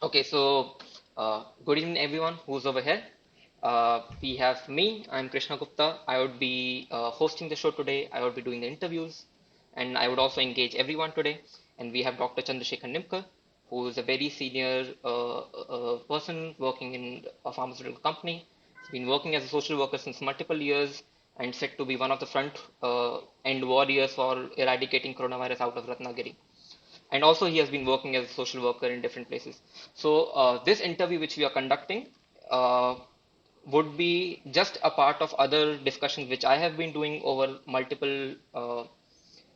Okay, so good evening, everyone who's over here. We have me, I'm Krishna Gupta. I would be hosting the show today. I would be doing the interviews, and I would also engage everyone today. And we have Dr. Chandrasekhar Nimkar, who is a very senior person working in a pharmaceutical company. He's been working as a social worker since multiple years and said to be one of the front end warriors for eradicating coronavirus out of Ratnagiri, and also he has been working as a social worker in different places. So this interview which we are conducting uh, would be just a part of other discussions which I have been doing over multiple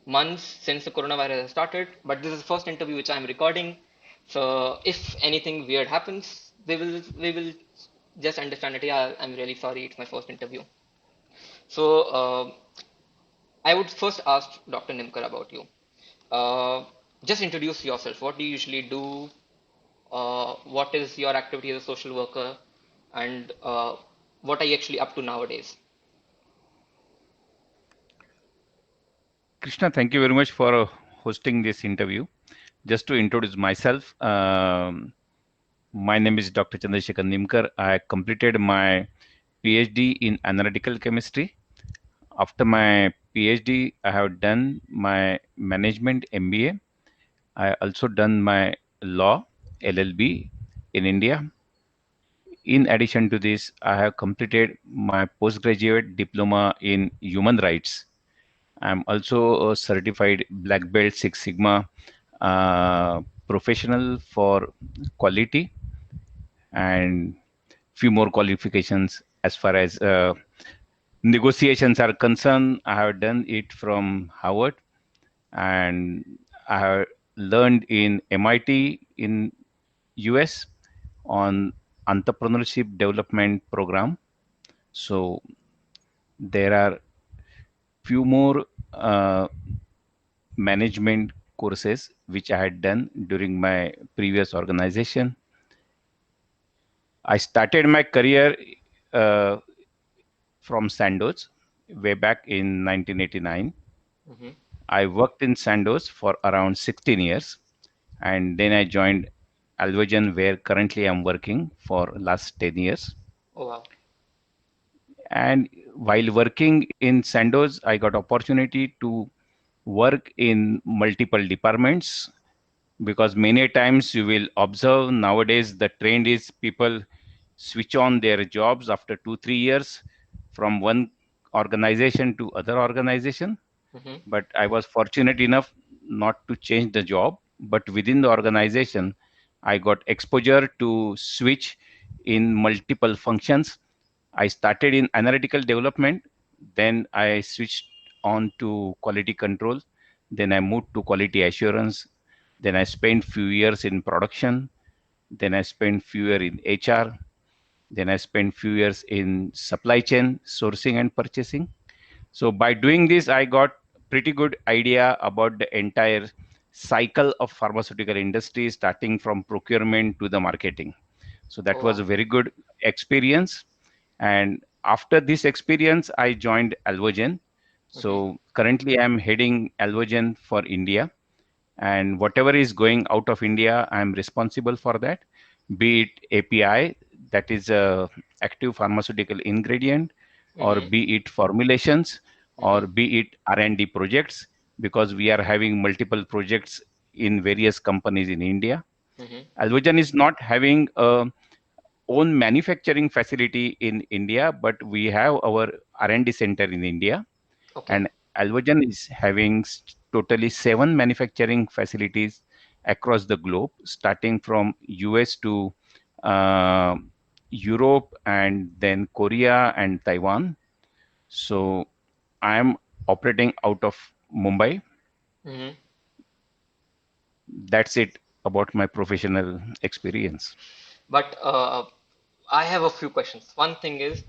months since the coronavirus has started. But this is the first interview which I am recording. So if anything weird happens, we will just understand it. Yeah, I'm really sorry. It's my first interview. So I would first ask Dr. Nimkar about you. Uh, just introduce yourself. What do you usually do? What is your activity as a social worker? And what are you actually up to nowadays? Krishna, thank you very much for hosting this interview. Just to introduce myself, my name is Dr. Chandrasekhar Nimkar. I completed my PhD in analytical chemistry. After my PhD, I have done my management MBA. I also done my law LLB in India. In addition to this, I have completed my postgraduate diploma in human rights. I'm also a certified Black Belt Six Sigma professional for quality and few more qualifications as far as negotiations are concerned. I have done it from Harvard and I have learned in MIT in US on entrepreneurship development program. So there are few more management courses which I had done during my previous organization. I started my career uh, from Sandoz way back in 1989. Hmm. I worked in Sandoz for around 16 years and then I joined Alvogen where currently I'm working for last 10 years. Oh wow. And while working in Sandoz, I got opportunity to work in multiple departments because many times you will observe nowadays the trend is people switch on their jobs after 2 3 years from one organization to other organization. Hmm. But I was fortunate enough not to change the job, but within the organization I got exposure to switch in multiple functions. I started in analytical development, then I switched on to quality control, then I moved to quality assurance, then I spent few years in production, then I spent few years in HR, then I spent few years in supply chain, sourcing and purchasing. So by doing this, I got pretty good idea about the entire cycle of pharmaceutical industry, starting from procurement to the marketing. So that Oh was a wow. very good experience. And after this experience, I joined Alvogen. Hmm. So currently I'm heading Alvogen for India, and whatever is going out of India, I'm responsible for that, be it API, that is a active pharmaceutical ingredient, or Hmm. be it formulations, Hmm. or be it R&D projects, because we are having multiple projects in various companies in India. Hmm. Alvogen is not having a own manufacturing facility in India, but we have our R&D center in India, Okay. and Alvogen is having totally 7 manufacturing facilities across the globe, starting from US to uh, Europe and then Korea and Taiwan. So I am operating out of Mumbai. Hmm. That's it about my professional experience. But I have a few questions. One thing is,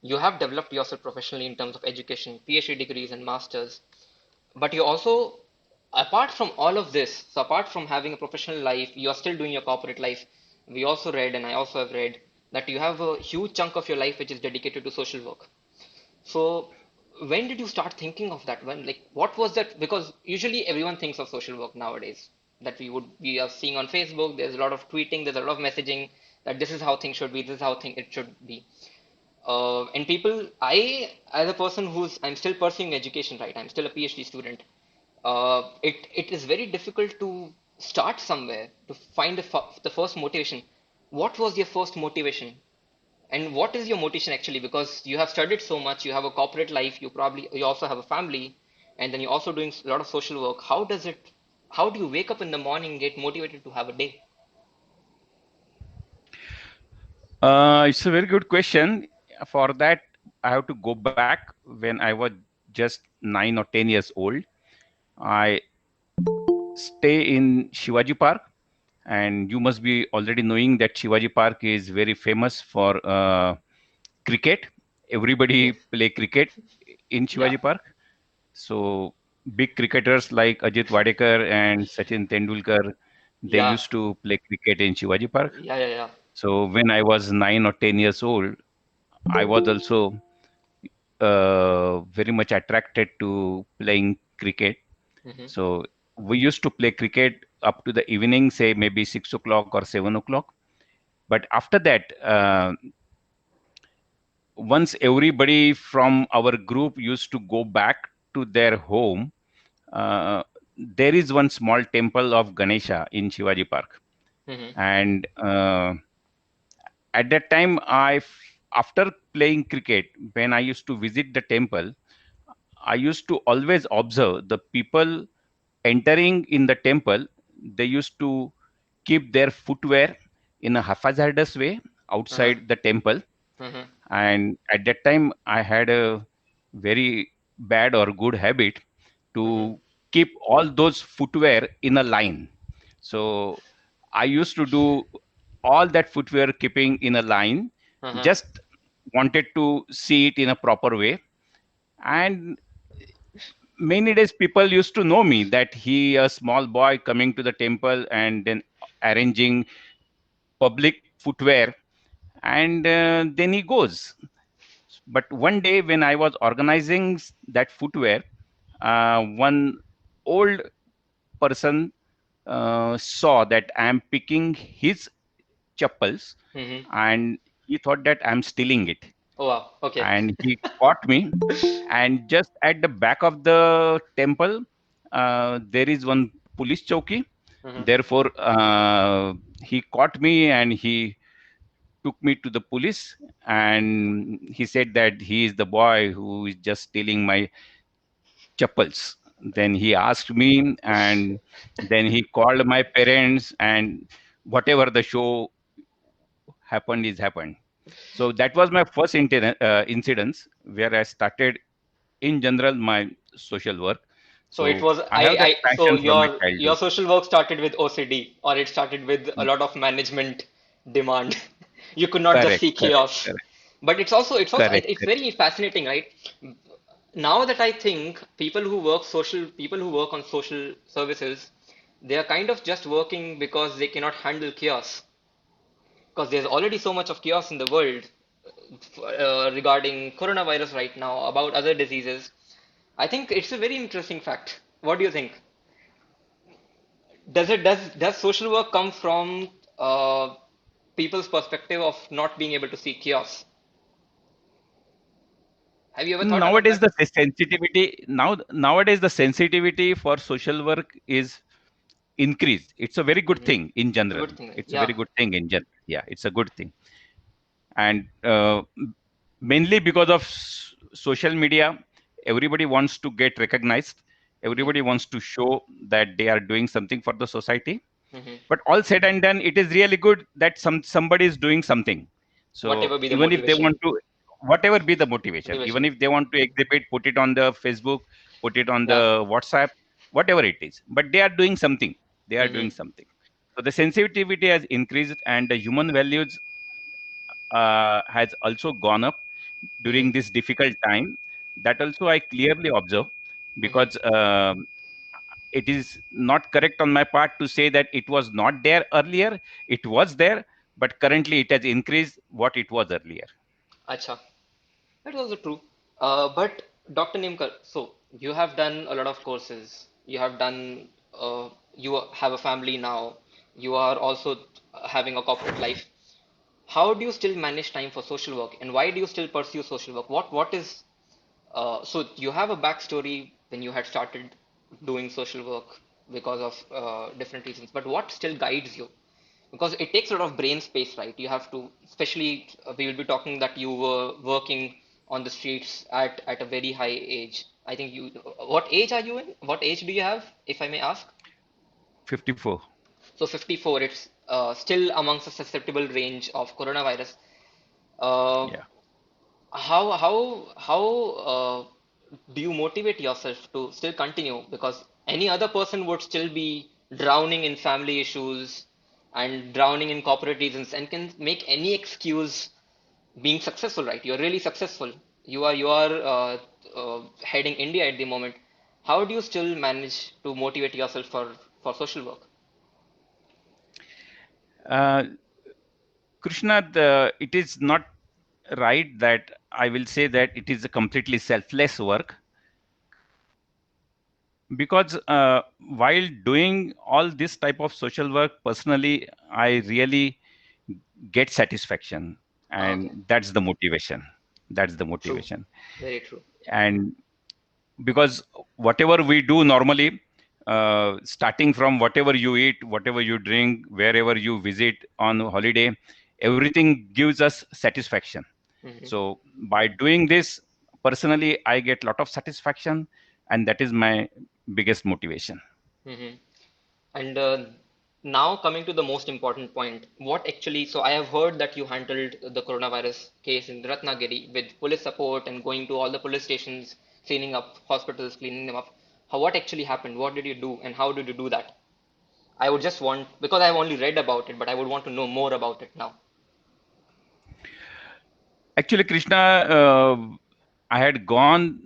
you have developed yourself professionally in terms of education, PhD degrees and masters, but you also, apart from all of this, so apart from having a professional life, you are still doing your corporate life. We also read, and I also have read, that you have a huge chunk of your life which is dedicated to social work. So when did you start thinking of that? When, like, what was that? Because usually everyone thinks of social work nowadays. that we are seeing on Facebook. There's a lot of tweeting, there's a lot of messaging that this is how things should be, this is how it should be. And people, as a person I'm still pursuing education, right? I'm still a PhD student. It is very difficult to start somewhere to find the first motivation. What was your first motivation? And what is your motivation actually? Because you have studied so much, you have a corporate life, you also have a family, and then you're also doing a lot of social work. How do you wake up in the morning, get motivated to have a day? It's a very good question. For that, I have to go back when I was just 9 or 10 years old. I stay in Shivaji Park, and you must be already knowing that Shivaji Park is very famous for cricket. Everybody Yes. play cricket in Yeah. Shivaji Park. So big cricketers like Ajit Wadekar and Sachin Tendulkar, they Yeah. used to play cricket in Shivaji Park. Yeah. Yeah. Yeah. So when I was 9 or 10 years old, I was also very much attracted to playing cricket. Mm-hmm. So we used to play cricket up to the evening, say maybe 6 o'clock or 7 o'clock. But after that, once everybody from our group used to go back to their home, uh, there is one small temple of Ganesha in Shivaji Park. Mm-hmm. And at that time, after playing cricket, when I used to visit the temple, I used to always observe the people entering in the temple. They used to keep their footwear in a haphazardous way Uh-huh. outside the temple. Mm-hmm. And at that time, I had a very bad or good habit Mm-hmm. to keep all those footwear in a line. So I used to do all that footwear keeping in a line, Uh-huh. just wanted to see it in a proper way. And many days people used to know me that he, a small boy coming to the temple and then arranging public footwear, and then he goes. But one day when I was organizing that footwear, one old person saw that I am picking his chappals, Mm-hmm. and he thought that I'm stealing it. Oh wow. Okay. And he caught me. And just at the back of the temple, there is one police chowki. Mm-hmm. Therefore, he caught me and he took me to the police, and he said that he is the boy who is just stealing my chappals. Then he asked me, and then he called my parents, and whatever the show happened is happened. So that was my first incidence where I started in general my social work. So it So was I have that so passion from my your childhood. social work started with OCD, or it started with a lot of management demand. You could not just Correct, see correct, chaos. correct, But correct, it's correct. very fascinating, right? Now that I think people who work on social services, they are kind of just working because they cannot handle chaos. Because there's already so much of chaos in the world regarding coronavirus right now, about other diseases. I think it's a very interesting fact. What do you think? Does social work come from people's perspective of not being able to see chaos? Have you ever thought about Nowadays that? the sensitivity nowadays the sensitivity for social work is increased. It's a very good Hmm. thing in It's a general. good thing, right? It's a Yeah. very good thing in general. Yeah, it's a good thing. And mainly because of social media, everybody wants to get recognized. Hmm. Everybody wants to show that they are doing something for the society. Hmm. But all said and done, it is really good that somebody is doing something. So Whatever be the even if they motivation. want to, whatever be the motivation, even Motivation. if they want to exhibit, put it on the Facebook, put it on Yeah. the WhatsApp, whatever it is, but they are doing something. They are Hmm. doing something. So the sensitivity has increased, and the human values has also gone up Hmm. during this difficult time. That also I clearly observe, Hmm. because it is not correct on my part to say that it was not there earlier. It was there, but currently it has increased what it was earlier. Acha. That was also true. But Dr. Nimkar, so you have done a lot of courses. You have done. you have a family now, you are also having a corporate life. How do you still manage time for social work, and why do you still pursue social work? What is so you have a backstory when you had started doing social work because of different reasons, but what still guides you? Because it takes a lot of brain space, right? You have to, especially we will be talking that you were working on the streets at a very high age. I think you, what age are you in? What age do you have, if I may ask? 54. So 54, it's still amongst the susceptible range of coronavirus. Uh, Yeah. how do you motivate yourself to still continue? Because any other person would still be drowning in family issues and drowning in corporate reasons and can make any excuse being successful, right? You're really successful. You are heading India at the moment. How do you still manage to motivate yourself for social work? Uh, Krishna, it is not right that I will say that it is a completely selfless work, because while doing all this type of social work, personally, I really get satisfaction, Ah, okay, and that's the motivation. That's the true, motivation. very true. And because whatever we do normally, starting from whatever you eat, whatever you drink, wherever you visit on holiday, everything gives us satisfaction. Hmm. So by doing this, personally, I get lot of satisfaction, and that is my biggest motivation. Hmm. And now coming to the most important point, what actually, so I have heard that you handled the coronavirus case in Ratnagiri with police support and going to all the police stations, cleaning up hospitals, cleaning them up. What actually happened? What did you do and how did you do that? I would just want, because I've only read about it, but I would want to know more about it now. Actually, Krishna, I had gone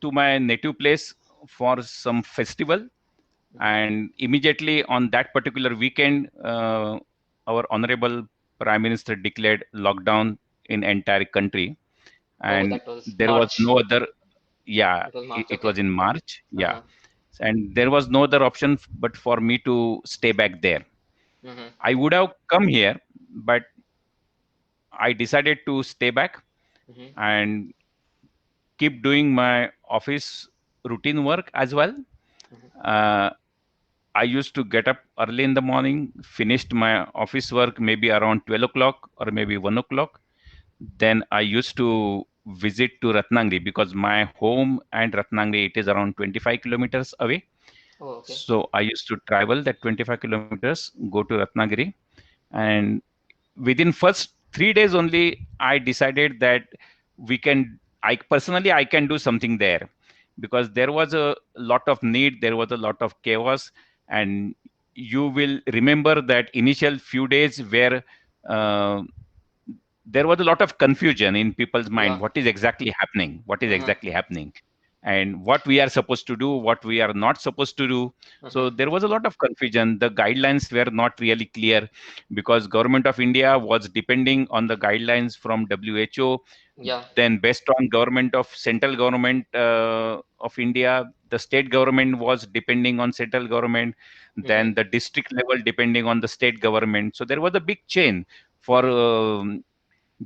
to my native place for some festival, Hmm. and immediately on that particular weekend, our honorable Prime Minister declared lockdown in entire country, Oh, and that was there was March. no other. Yeah, That was March, it okay. was in March. Yeah, Uh-huh. and there was no other option but for me to stay back there. Mm-hmm. I would have come here, but I decided to stay back Mm-hmm. and keep doing my office routine work as well. Mm-hmm. Uh, I used to get up early in the morning, finished my office work maybe around 12 o'clock or maybe 1 o'clock. Then I used to visit to Ratnagiri, because my home and Ratnagiri, it is around 25 kilometers away. Oh, okay. So I used to travel that 25 kilometers, go to Ratnagiri, and within first 3 days only, I decided that I personally, I can do something there, because there was a lot of need, there was a lot of chaos. And you will remember that initial few days where uh, there was a lot of confusion in people's mind. Yeah. What is exactly happening? What is Uh-huh. exactly happening? And what we are supposed to do, what we are not supposed to do. Uh-huh. So there was a lot of confusion. The guidelines were not really clear, because government of India was depending on the guidelines from WHO. Yeah. Then based on government of central government of India, the state government was depending on central government. Mm-hmm. Then the district level depending on the state government. So there was a big chain for Mm-hmm.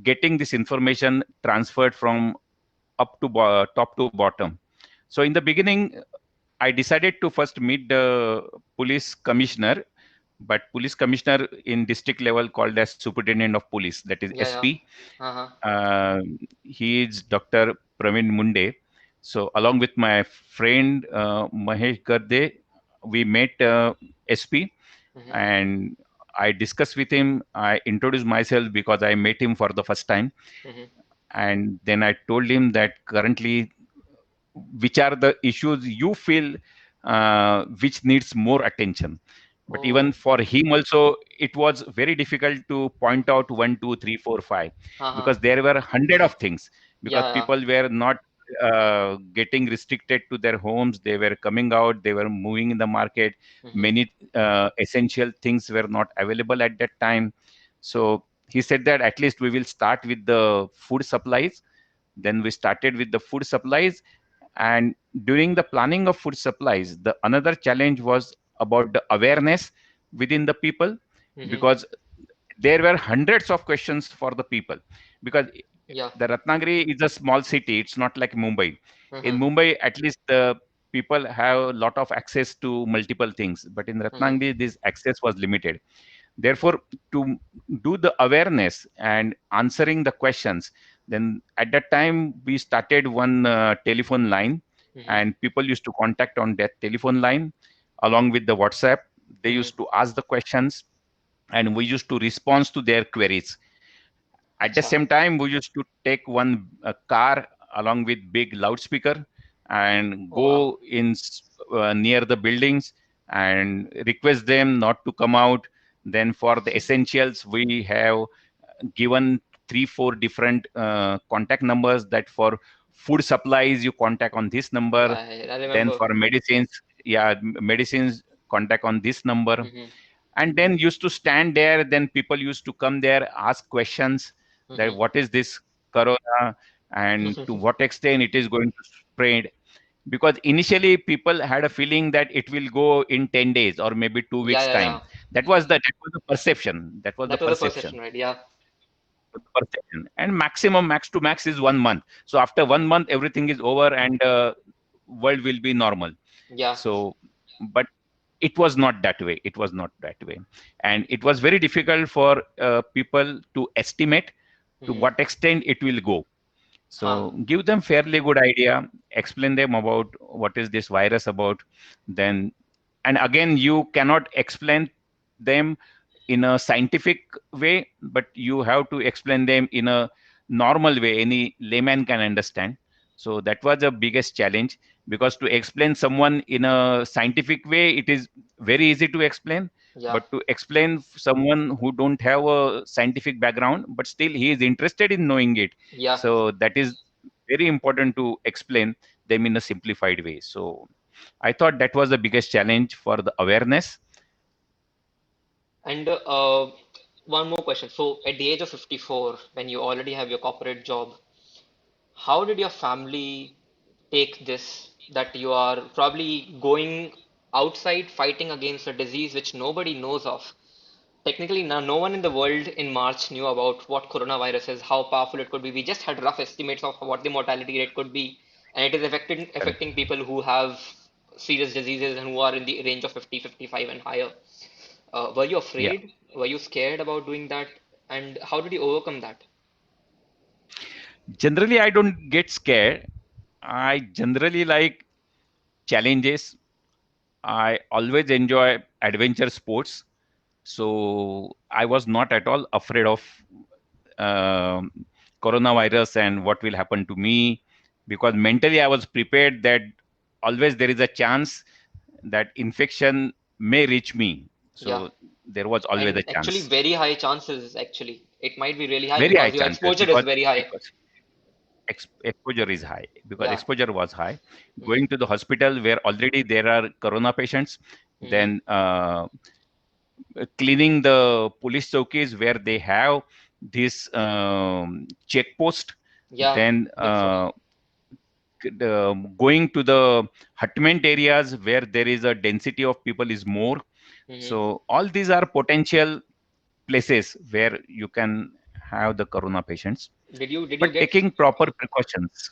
getting this information transferred from top to bottom. So in the beginning, I decided to first meet the police commissioner, but police commissioner in district level called as superintendent of police, that is Yeah, yeah. SP. Uh-huh. Uh, he is Dr. Praveen Munde. So along with my friend Mahesh Garde, we met SP, Mm-hmm. and I discussed with him. I introduced myself because I met him for the first time, Mm-hmm. and then I told him that currently which are the issues you feel which needs more attention. But even Oh. for him also, it was very difficult to point Mm-hmm. out one, two, three, four, five, Uh-huh. because there were hundred of things. Because Yeah, yeah. people were not getting restricted to their homes, they were coming out, they were moving in the market. Mm-hmm. Many essential things were not available at that time. So he said that at least we will start with the food supplies. Then we started with the food supplies, and during the planning of food supplies, the another challenge was about the awareness within the people, Mm-hmm. because there were hundreds of questions for the people, because Yeah. the Ratnagiri is a small city. It's not like Mumbai. In Mm-hmm. Mumbai, at least the people have a lot of access to multiple things, but in Mm-hmm. Ratnagiri, this access was limited. Therefore, to do the awareness and answering the questions, then at that time we started one telephone line, Mm-hmm. and people used to contact on that telephone line along with the WhatsApp. They Mm-hmm. used to ask the questions, and we used to respond to their queries. At the Acha. same time, we used to take one car along with big loudspeaker and Oh, wow. go in near the buildings and request them not to come out. Then for the essentials, we have given 3 4 different contact numbers, that for food supplies you contact on this Yeah, number, I then remember. for medicines, yeah, medicines, contact on this number. Mm-hmm. And then used to stand there, then people used to come there, ask questions, that Mm-hmm. what is this corona and to what extent it is going to spread. Because initially people had a feeling that it will go in 10 days or maybe 2 Yeah, weeks yeah, time. yeah. That was the perception, that was the That was the perception perception, right? Yeah. perception. And maximum, max to max, is 1 month. So after 1 month everything is over, and world will be normal. Yeah. So, but it was not that way. It was not that way. And it was very difficult for people to estimate to Mm-hmm. what extent it will go. Huh. So give them fairly good idea, explain them about what is this virus about. Then, and again, you cannot explain them in a scientific way, but you have to explain them in a normal way any layman can understand. So that was the biggest challenge, because to explain someone in a scientific way, it is very easy to explain, Yeah. but to explain someone who don't have a scientific background but still he is interested in knowing it, Yeah. so that is very important to explain them in a simplified way. So I thought that was the biggest challenge for the awareness. And one more question. So, at the age of 54, when you already have your corporate job, how did your family take this that you are probably going outside fighting against a disease which nobody knows of? Technically, now no one in the world in March knew about what coronavirus is, how powerful it could be. We just had rough estimates of what the mortality rate could be, and it is Correct. affecting people who have serious diseases and who are in the range of 50, 55 and higher. Were you Yeah. afraid? Were you scared about doing that? And how did you overcome that? Generally, I don't get scared. I generally like challenges. I always enjoy adventure sports. So I was not at all afraid of um, coronavirus and what will happen to me, because mentally I was prepared that always there is a chance that infection may reach me. Yeah, So there was always and a actually chance, very high chances actually. It might be really high very high because your chances, exposure is very high. because exposure is high, because Yeah. exposure was high. Hmm. Going to the hospital where already there are corona patients, Hmm. then cleaning the police chowkis where they have this check post, Yeah, then before. going to the hutment areas where there is a density of people is more. Hmm. So all these are potential places where you can have the corona patients, Did you but get taking proper precautions.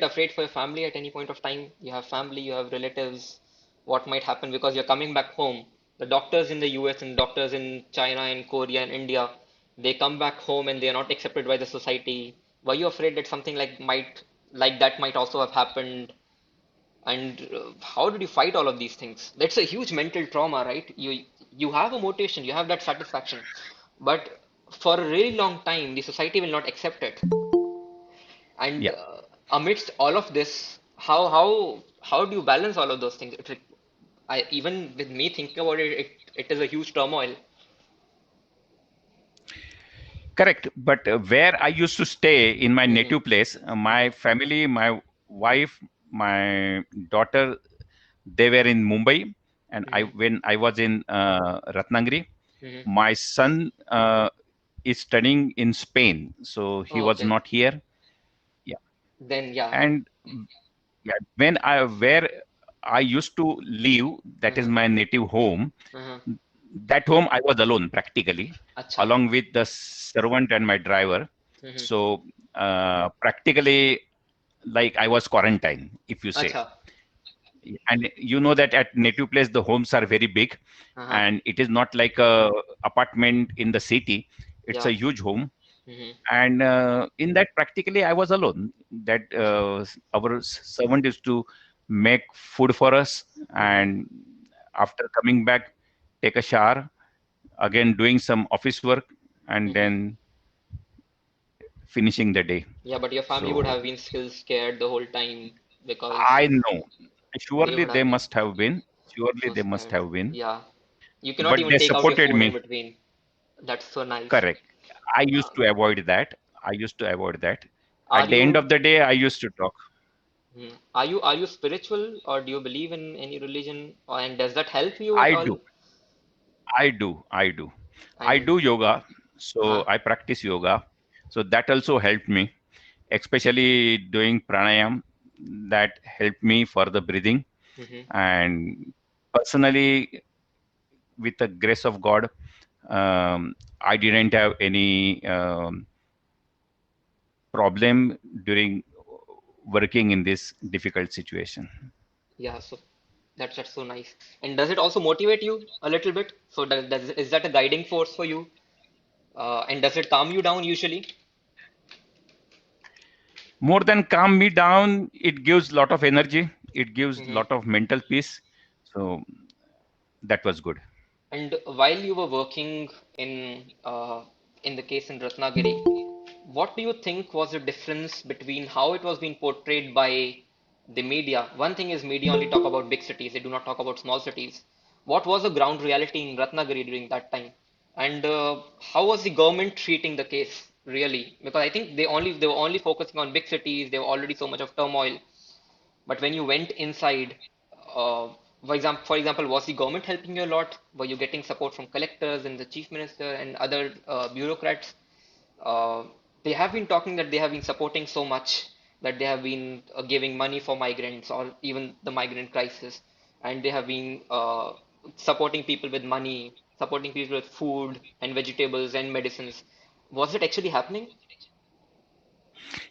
afraid for your family at any point of time? You have family, you have relatives. What might happen because you're coming back home? The doctors in the US and doctors in China and Korea and India, they come back home and they are not accepted by the society. Were you afraid that something like that might also have happened? And how did you fight all of these things? That's a huge mental trauma, right? You have a motivation, you have that satisfaction, but for a really long time, the society will not accept it. And Yeah. amidst all of this, how do you balance all of those things? I even with me thinking about it, it is a huge turmoil. Correct. But where I used to stay in my Hmm. native place, Hmm. my family, my wife, my daughter, they were in Mumbai, and I Hmm. when I was in Ratnagiri, Hmm. my son is studying in Spain, so he Oh, was okay. not here. Yeah, Then yeah. and yeah, when I where I used to live, that is Mm-hmm. my native home. Mm-hmm. That home I was alone practically, Acha. along with the servant and my driver. Mm-hmm. So practically, like I was quarantined, if you say. Acha. And you know that at native place the homes are very big, Uh-huh. and it is not like a apartment in the city. It's Yeah. a huge home, Mm-hmm. and in that practically I was alone. That Acha. our servant is to make food for us, Mm-hmm. and after coming back, take a shower, again doing some office work, and Mm-hmm. then finishing the day. Yeah, but your family would So have been still scared the whole time because I know, they surely would they have been must have been, surely so they must scared. have been, Yeah. You cannot but even they take out your supported phone in me. between. That's so nice. Correct. I used Uh, to avoid that. I used to avoid that. are At the end you of the day, I used to talk. are you spiritual or do you believe in any religion and does that help you at I all? do. I do. I do. I And do yoga. uh-huh. So I practice yoga. So that also helped me, especially doing pranayam. That helped me for the breathing. Hmm. And personally, with the grace of God, I didn't have any problem during working in this difficult situation. Yeah, so that's so nice. And does it also motivate you a little bit? So is that a guiding force for you? And does it calm you down usually? More than calm me down, it gives lot of energy. It gives Hmm. lot of mental peace. So that was good. And while you were working in the case in Ratnagiri, what do you think was the difference between how it was being portrayed by the media? One thing is media only talk about big cities, they do not talk about small cities. What was the ground reality in Ratnagiri during that time? And how was the government treating the case really? Because I think they were only focusing on big cities, there were already so much of turmoil. But when you went inside, for example, was the government helping you a lot? Were you getting support from collectors and the chief minister and other bureaucrats? Uh, they have been talking that they have been supporting so much that they have been giving money for migrants or even the migrant crisis, and they have been supporting people with money, supporting people with food and vegetables and medicines. Was it actually happening?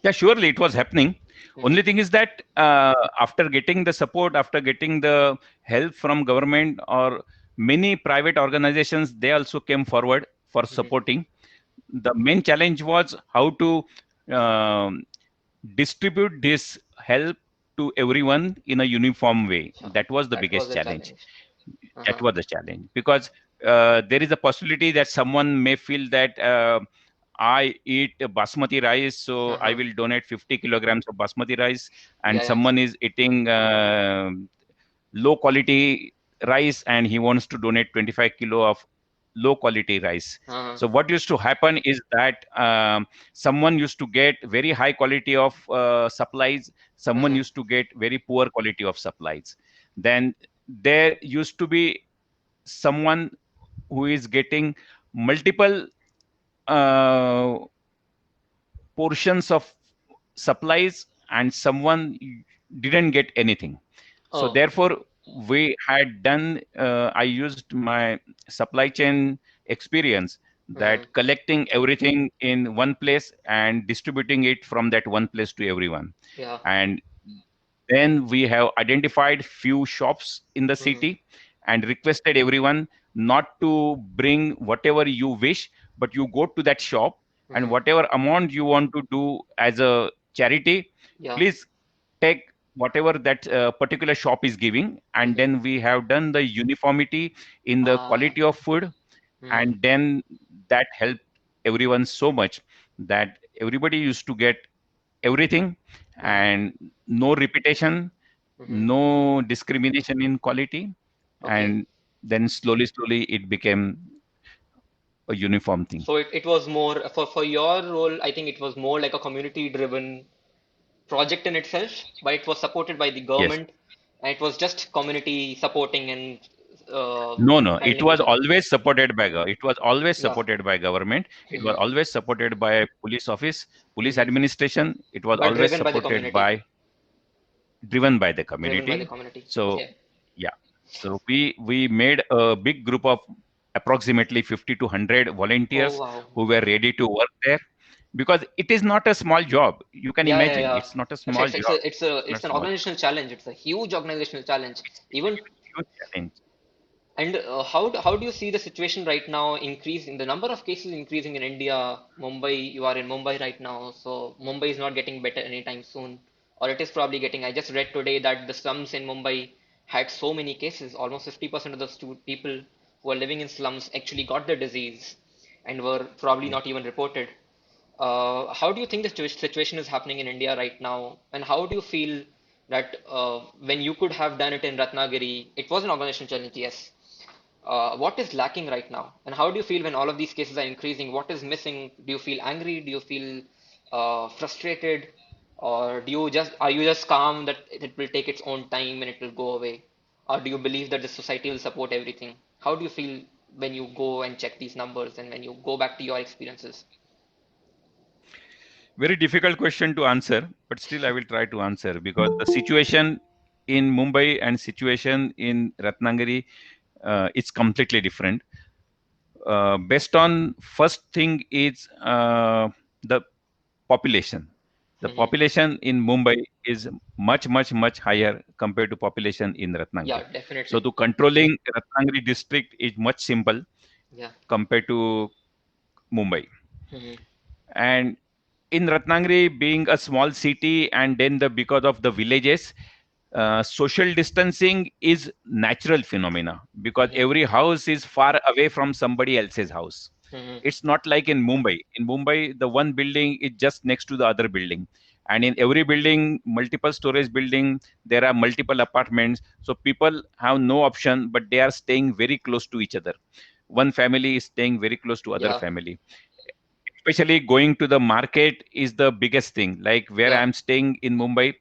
Yeah, surely it was happening. Mm-hmm. Only thing is that after getting the support, after getting the help from government or many private organizations, they also came forward for Mm-hmm. supporting. The main challenge was how to um, distribute this help to everyone in a uniform way. Sure. That was the That was biggest the challenge. challenge. Uh-huh. That was the challenge because there is a possibility that someone may feel that I eat basmati rice, so I Uh-huh. will donate 50 kilograms of basmati rice, Yeah, and yeah. someone is eating low quality rice and he wants to donate 25 kilo of low quality rice. Uh-huh. So what used to happen is that someone used to get very high quality of supplies, someone Uh-huh. used to get very poor quality of supplies. Then there used to be someone who is getting multiple uh, portions of supplies, and someone didn't get anything. So Oh. therefore we had done I used my supply chain experience, Uh-huh. that collecting everything in one place and distributing it from that one place to everyone. Yeah. And then we have identified few shops in the Mm-hmm. city and requested everyone not to bring whatever you wish, but you go to that shop, and Mm-hmm. whatever amount you want to do as a charity, Yeah. please take whatever that particular shop is giving. And Mm-hmm. then we have done the uniformity in the Ah. quality of food, Mm-hmm. and then that helped everyone so much that everybody used to get everything, Yeah. and no repetition, Mm-hmm. no discrimination in quality. Okay. And then slowly it became a uniform thing. So it was more for your role, I think it was more like a community driven project in itself, but it was supported by the Yes. government and it was just community supporting and No, it handling was each other. always supported by it was always Yeah. supported by government. It was Mm-hmm. always supported by police office, police Mm-hmm. administration. It was But always driven by the supported community. by driven by the Driven by the community. community. So Okay. yeah, so we made a big group of approximately 50 to 100 Oh volunteers wow. who were ready to work there, because it is not a small job. You can Yeah, yeah, imagine, yeah. it's not a It's small it's it's job. a it's a It's not it's an small job. organizational challenge. It's a huge organizational challenge. Even Huge challenge. and how do you see the situation right now increasing the number of cases increasing in India? Mumbai, you are in Mumbai right now, so Mumbai is not getting better anytime soon, or it is probably getting. I just read today that the slums in Mumbai had so many cases. Almost 50% of the people who are living in slums actually got the disease and were probably not even reported. How do you think the situation is happening in India right now? And how do you feel that when you could have done it in Ratnagiri, it was an organizational challenge, yes. What is lacking right now? And how do you feel when all of these cases are increasing? What is missing? Do you feel angry? Do you feel frustrated? Or are you just calm that it will take its own time and it will go away? Or do you believe that the society will support everything? How do you feel when you go and check these numbers and when you go back to your experiences? Very difficult question to answer, but still I will try to answer, because the situation in Mumbai and situation in Ratnagiri, it's completely different. Based on first thing is the population. The Hmm. population in Mumbai is much higher compared to population in Ratnagiri. Yeah, So definitely. to controlling Ratnagiri district is much simple Yeah. compared to Mumbai. Hmm. And in Ratnagiri being a small city, and then because of the villages, social distancing is natural phenomena, because Hmm. every house is far away from somebody else's house. Hmm. It's not like in Mumbai. In Mumbai, the one building is just next to the other building, and in every building, multiple storage building, there are multiple apartments. So people have no option, but they are staying very close to each other. One family is staying very close to other Yeah. family. Especially going to the market is the biggest thing. Like where Yeah. I'm staying in Mumbai,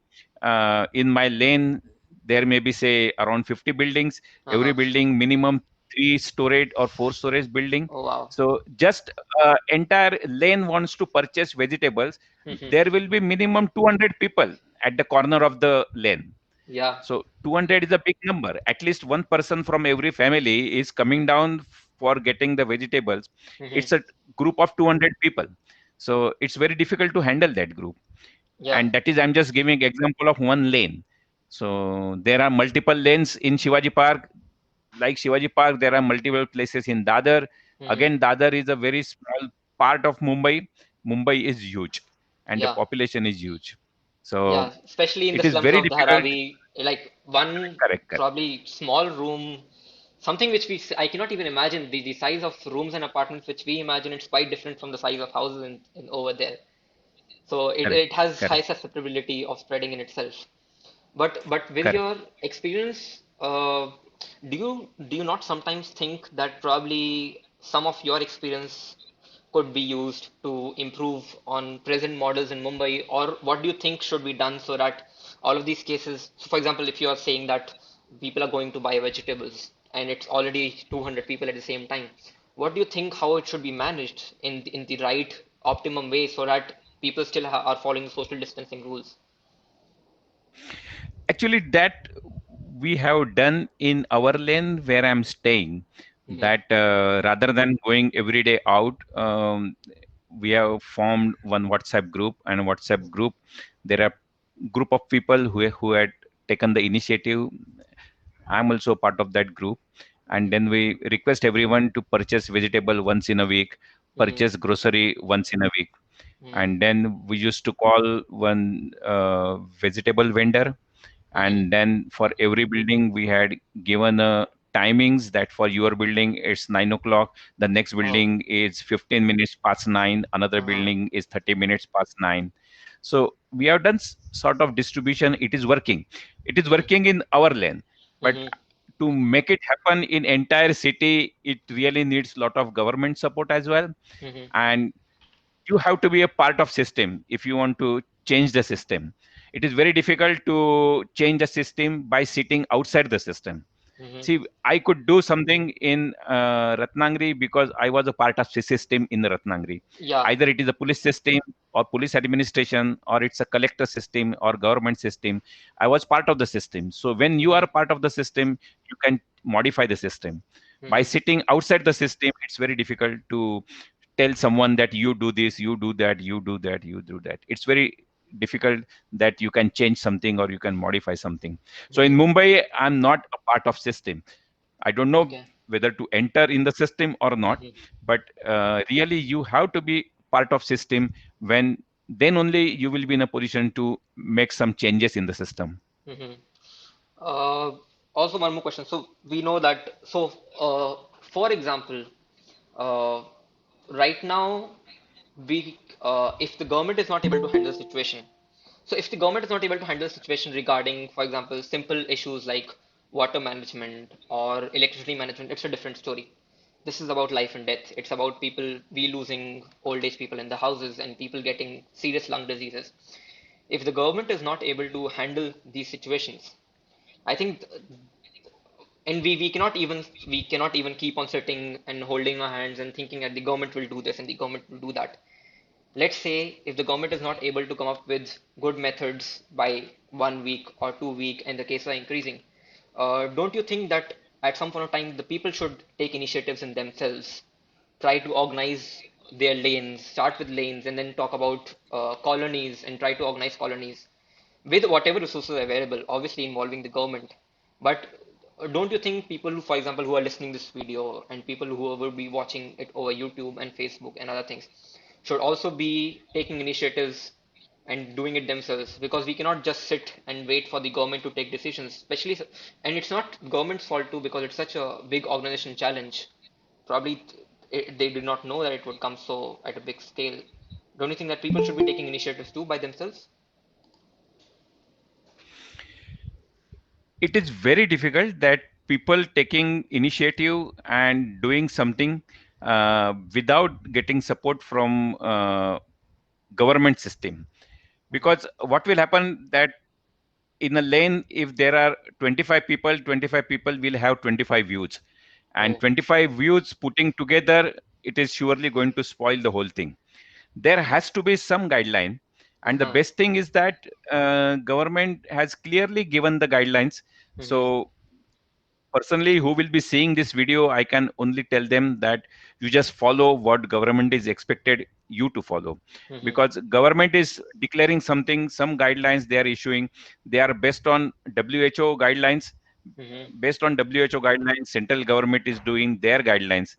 in my lane there may be say around 50 buildings. Every Uh-huh. building minimum 3 storage or 4 storage building. Oh wow. So just entire lane wants to purchase vegetables, Hmm. there will be minimum 200 people at the corner of the lane. Yeah. So 200 is a big number. At least one person from every family is coming down for getting the vegetables. Hmm. It's a group of 200 people. So it's very difficult to handle that group. Yeah. And that is, I'm just giving example of one lane. So there are multiple lanes in Shivaji Park. Like Shivaji Park, there are multiple places in Dadar. Hmm. Again, Dadar is a very small part of Mumbai. Mumbai is huge, and the Yeah. population is huge. So Yeah. Especially in the it is slums very of difficult. Dharavi, like one Correct, correct, probably small room, something which I cannot even imagine the size of rooms and apartments which we imagine. It's quite different from the size of houses in over there. So correct, it has high correct, susceptibility of spreading in itself. But with correct. your experience, do you not sometimes think that probably some of your experience could be used to improve on present models in Mumbai, or what do you think should be done so that all of these cases, so for example, if you are saying that people are going to buy vegetables and it's already 200 people at the same time, what do you think how it should be managed in the right optimum way so that people still are following the social distancing rules? Actually, that we have done in our lane where I'm staying. Hmm. That rather than going every day out, we have formed one WhatsApp group. And WhatsApp group, there are group of people who had taken the initiative. I'm also part of that group. And Hmm. then we request everyone to purchase vegetable once in a week, Hmm. purchase grocery once in a week. Hmm. And then we used to call one vegetable vendor. Hmm. And then for every building we had given timings, that for your building it's 9 o'clock, the next Oh. building is 15 minutes past 9, another Uh-huh. building is 30 minutes past 9. So we have done sort of distribution. It is working. It is Hmm. working in our lane, but Hmm. to make it happen in entire city, it really needs lot of government support as well. Hmm. And you have to be a part of system if you want to change the system. It is very difficult to change the system by sitting outside the system. Mm-hmm. See, I could do something in Ratnagiri because I was a part of the system in the Ratnagiri. Yeah. Either it is a police system or police administration, or it's a collector system or government system. I was part of the system. So when you are Mm-hmm. a part of the system, you can modify the system. By Mm-hmm. sitting outside the system, it's very difficult to tell someone that you do this, you do that, you do that, you do that. It's very difficult that you can change something or you can modify something. So in Mm-hmm. Mumbai, I'm not a part of system. I don't know Okay. whether to enter in the system or not, Mm-hmm. but really you have to be part of system. When then only you will be in a position to make some changes in the system. Mm-hmm. Uh, Also, one more question. So we know that. So, for example, uh, right now, if the government is not able to handle the situation, so if the government is not able to handle the situation regarding, for example, simple issues like water management or electricity management, it's a different story. This is about life and death. It's about people, we losing old age people in the houses and people getting serious lung diseases. If the government is not able to handle these situations, I think, and we cannot even keep on sitting and holding our hands and thinking that the government will do this and the government will do that. Let's say if the government is not able to come up with good methods by 1 week or 2 week and the cases are increasing, don't you think that at some point of time the people should take initiatives in themselves, try to organize their lanes, start with lanes, and then talk about colonies and try to organize colonies with whatever resources are available, obviously involving the government. But don't you think people who, for example, who are listening this video and people who will be watching it over YouTube and Facebook and other things should also be taking initiatives and doing it themselves, because we cannot just sit and wait for the government to take decisions, especially, and it's not government's fault too, because it's such a big organization challenge. Probably they did not know that it would come so at a big scale. Don't you think that people should be taking initiatives too by themselves? It is very difficult that people taking initiative and doing something without getting support from government system. Hmm. Because what will happen that in a lane, if there are 25 people, 25 people will have 25 views, and Oh. 25 views putting together, it is surely going to spoil the whole thing. There has to be some guideline, and the Uh-huh. best thing is that government has clearly given the guidelines. Mm-hmm. So personally, who will be seeing this video, I can only tell them that you just follow what government is expected you to follow. Mm-hmm. Because government is declaring something, some guidelines they are issuing, they are based on WHO guidelines. Mm-hmm. Based on WHO guidelines, central government is doing their guidelines.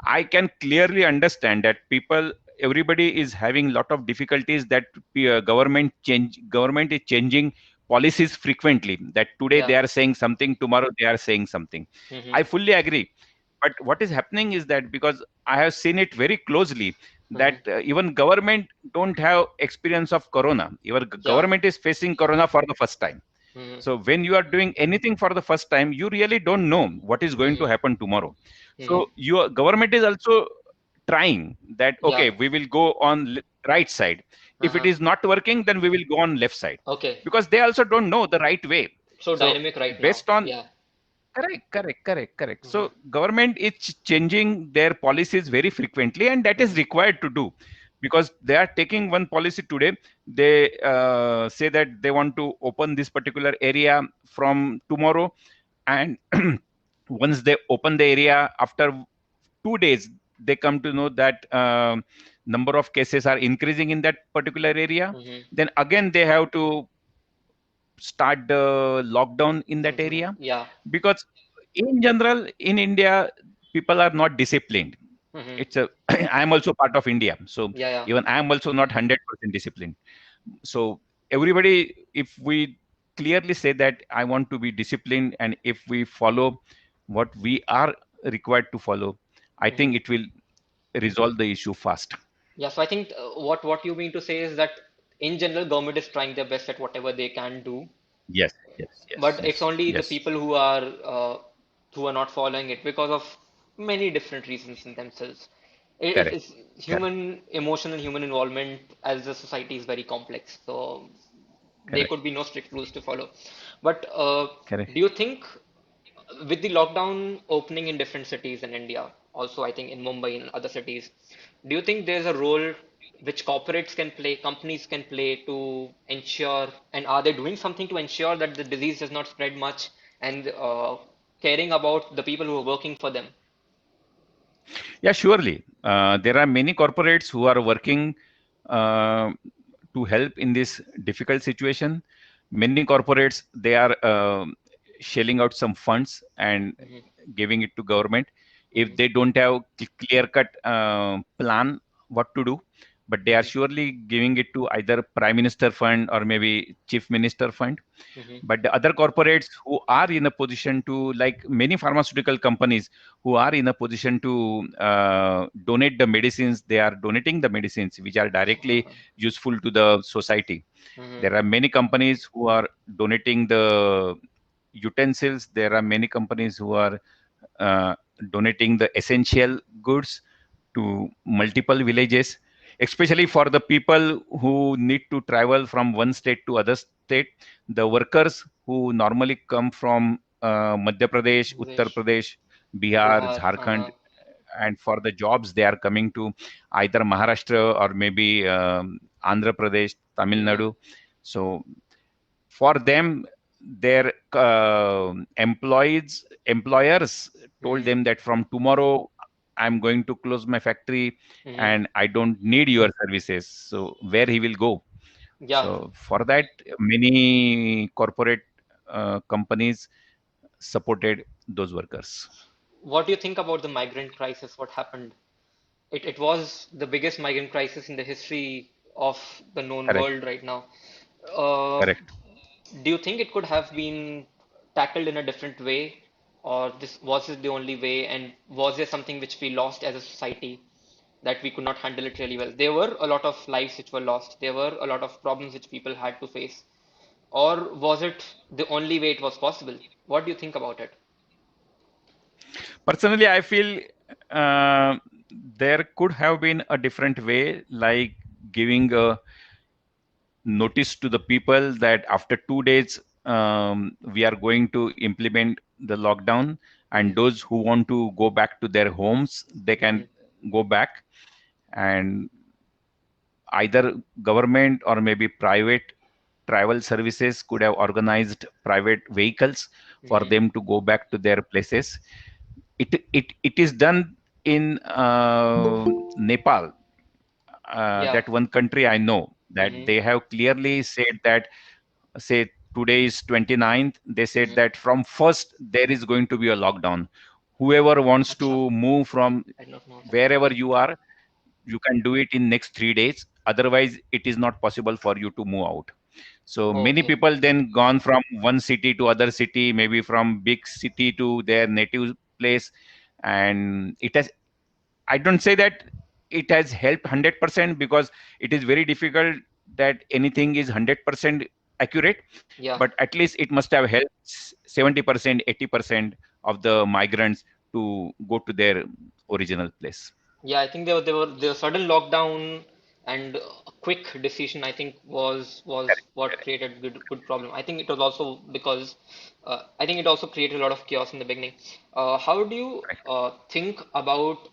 I can clearly understand that people, everybody is having lot of difficulties that government is changing policies frequently. That today Yeah. they are saying something, tomorrow they are saying something. Mm-hmm. I fully agree. But what is happening is that, because I have seen it very closely, Mm-hmm. that even government don't have experience of corona. Your Yeah. government is facing corona for the first time. Mm-hmm. So when you are doing anything for the first time, you really don't know what is going to Mm-hmm. happen tomorrow. Mm-hmm. So your government is also trying that, Yeah. okay, we will go on right side. If it Uh-huh. is not working, then we will go on left side, Okay. because they also don't know the right way. So So dynamic right now. based on, Yeah. correct. Mm-hmm. So government is changing their policies very frequently, and that is Mm-hmm. required to do. Because they are taking one policy today, they say that they want to open this particular area from tomorrow, and once they open the area, after 2 days they come to know that number of cases are increasing in that particular area. Mm-hmm. Then again they have to start the lockdown in that Mm-hmm. area. Yeah. Because in general in India, people are not disciplined. Mm-hmm. It's a I am also part of India, so Yeah. Yeah. even I am also not 100% disciplined. So everybody, if we clearly say that I want to be disciplined, and if we follow what we are required to follow, I Mm-hmm. think it will resolve the issue fast. Yeah. So I think what you mean to say is that in general, government is trying their best at whatever they can do, Yes, yes, yes, but it's yes, only the yes. people who are not following it because of many different reasons in themselves. Correct, It's correct, human emotion and human involvement as the society is very complex, so there correct, could be no strict rules to follow. But correct. do you think with the lockdown opening in different cities in India, also I think in Mumbai and other cities, do you think there's a role which corporates can play, companies can play to ensure, and are they doing something to ensure that the disease does not spread much and caring about the people who are working for them? Yeah, surely. There are many corporates who are working uh, to help in this difficult situation. Many corporates, they are shelling out some funds and Hmm. giving it to government. If Hmm. they don't have clear-cut plan what to do, but they are Hmm. surely giving it to either Prime Minister Fund or maybe Chief Minister Fund. Hmm. But the other corporates who are in a position to, like many pharmaceutical companies who are in a position to donate the medicines, they are donating the medicines which are directly useful to the society. Hmm. There are many companies who are donating the utensils. There are many companies who are uh, donating the essential goods to multiple villages, especially for the people who need to travel from one state to other state. The workers who normally come from Madhya Pradesh, Uttar Pradesh, Pradesh, Bihar, Bihar, Jharkhand, and for the jobs they are coming to either Maharashtra or maybe Andhra Pradesh, Tamil yeah. Nadu. So for them, their employers told Hmm. them that from tomorrow I'm going to close my factory Hmm. and I don't need your services. So where he will go? Yeah. So for that, many corporate companies supported those workers. What do you think about the migrant crisis? What happened? It was the biggest migrant crisis in the history of the known Correct. world right now. Uh, Correct. do you think it could have been tackled in a different way, or this was it the only way? And was there something which we lost as a society that we could not handle it really well? There were a lot of lives which were lost. There were a lot of problems which people had to face. Or was it the only way it was possible? What do you think about it? Personally, I feel uh, there could have been a different way, like giving a notice to the people that after 2 days we are going to implement the lockdown, and Hmm. those who want to go back to their homes, they Hmm. can go back. And either government or maybe private travel services could have organized private vehicles for Hmm. them to go back to their places. It is done in Nepal, Yeah. that one country I know, that Hmm. they have clearly said that, say today is 29th, they said Hmm. that from first there is going to be a lockdown. Whoever wants Acha. to move from I did not know that. wherever you are, you can do it in next 3 days, otherwise it is not possible for you to move out. So many Okay. people then gone from one city to other city, maybe from big city to their native place. And it has, I don't say that it has helped 100%, because it is very difficult that anything is 100% accurate, Yeah. but at least it must have helped 70%, 80% of the migrants to go to their original place. Yeah, I think there was sudden lockdown and a quick decision I think was Correct, what correct, created good problem. I think it was also because I think it also created a lot of chaos in the beginning. How do you correct. think about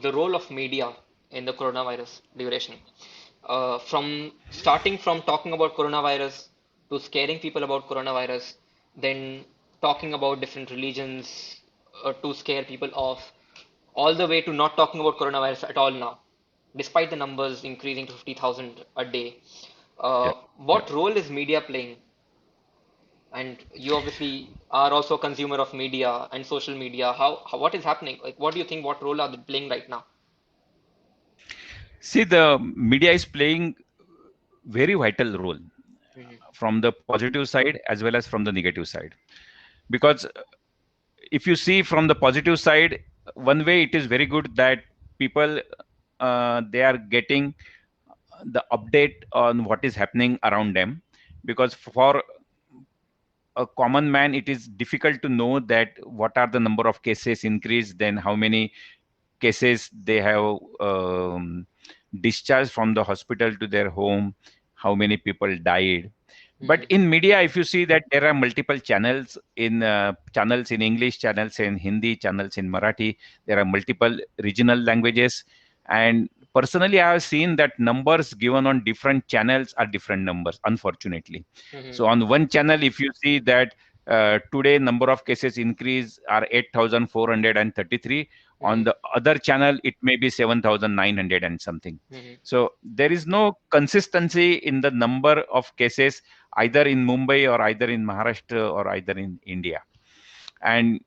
the role of media in the coronavirus duration? From starting from talking about coronavirus to scaring people about coronavirus, then talking about different religions to scare people off, all the way to not talking about coronavirus at all now, despite the numbers increasing to 50,000 a day. Yeah, yeah. What role is media playing? And you obviously are also a consumer of media and social media. What is happening? Like, what do you think? What role are they playing right now? See, the media is playing very vital role Hmm. from the positive side as well as from the negative side. Because if you see from the positive side, one way it is very good that people, they are getting the update on what is happening around them. Because for a common man, it is difficult to know that what are the number of cases increased, then how many cases they have discharged from the hospital to their home, how many people died. But in media, if you see that there are multiple channels in English, channels in Hindi, channels in Marathi, there are multiple regional languages. And personally, I have seen that numbers given on different channels are different numbers, unfortunately. Mhm. So on one channel, if you see that today number of cases increase are 8,433, on Mhm. the other channel it may be 7,900 and something. Mhm. So there is no consistency in the number of cases either in Mumbai or either in Maharashtra or either in India. And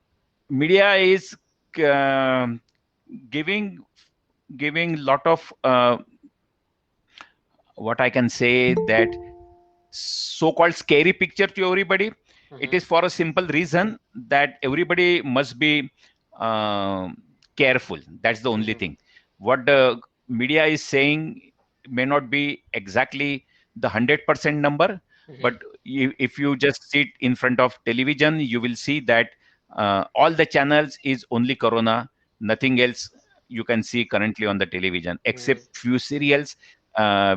media is uh, giving giving lot of what I can say that so-called scary picture to everybody. It Mhm. is for a simple reason that everybody must be careful. That's the only Mhm. thing. What the media is saying may not be exactly the 100% number, but Mhm. if you just sit in front of television, you will see that all the channels is only Corona, nothing else you can see currently on the television, Mhm. except few serials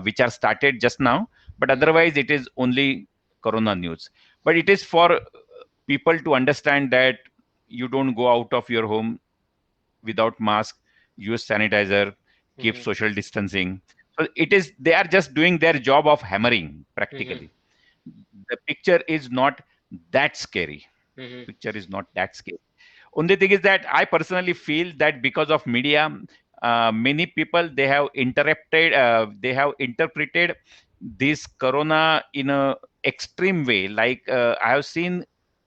which are started just now, but Mhm. otherwise it is only Corona news. But it is for people to understand that you don't go out of your home without mask, use sanitizer, keep Mhm. social distancing. So it is, they are just doing their job of hammering Mhm. practically. The picture is not that scary. Mhm. Picture is not that scary. Only thing is that I personally feel that because of media, many people they have interpreted this corona in a extreme way. Like I have seen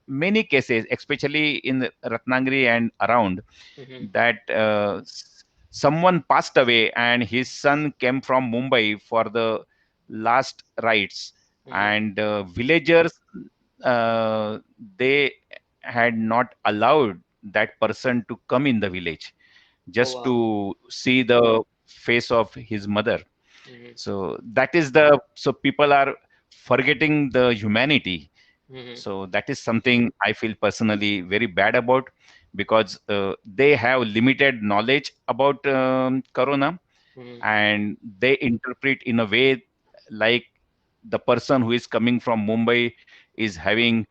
many cases, especially in Ratnagiri and around, Mhm. that someone passed away and his son came from Mumbai for the last rites, Mhm. and villagers, uh, they had not allowed that person to come in the village Oh just wow. to see the face of his mother. Mhm. So that is the, so people are forgetting the humanity. Mhm. So that is something I feel personally very bad about, because they have limited knowledge about corona, Mhm. and they interpret in a way like the person who is coming from Mumbai is having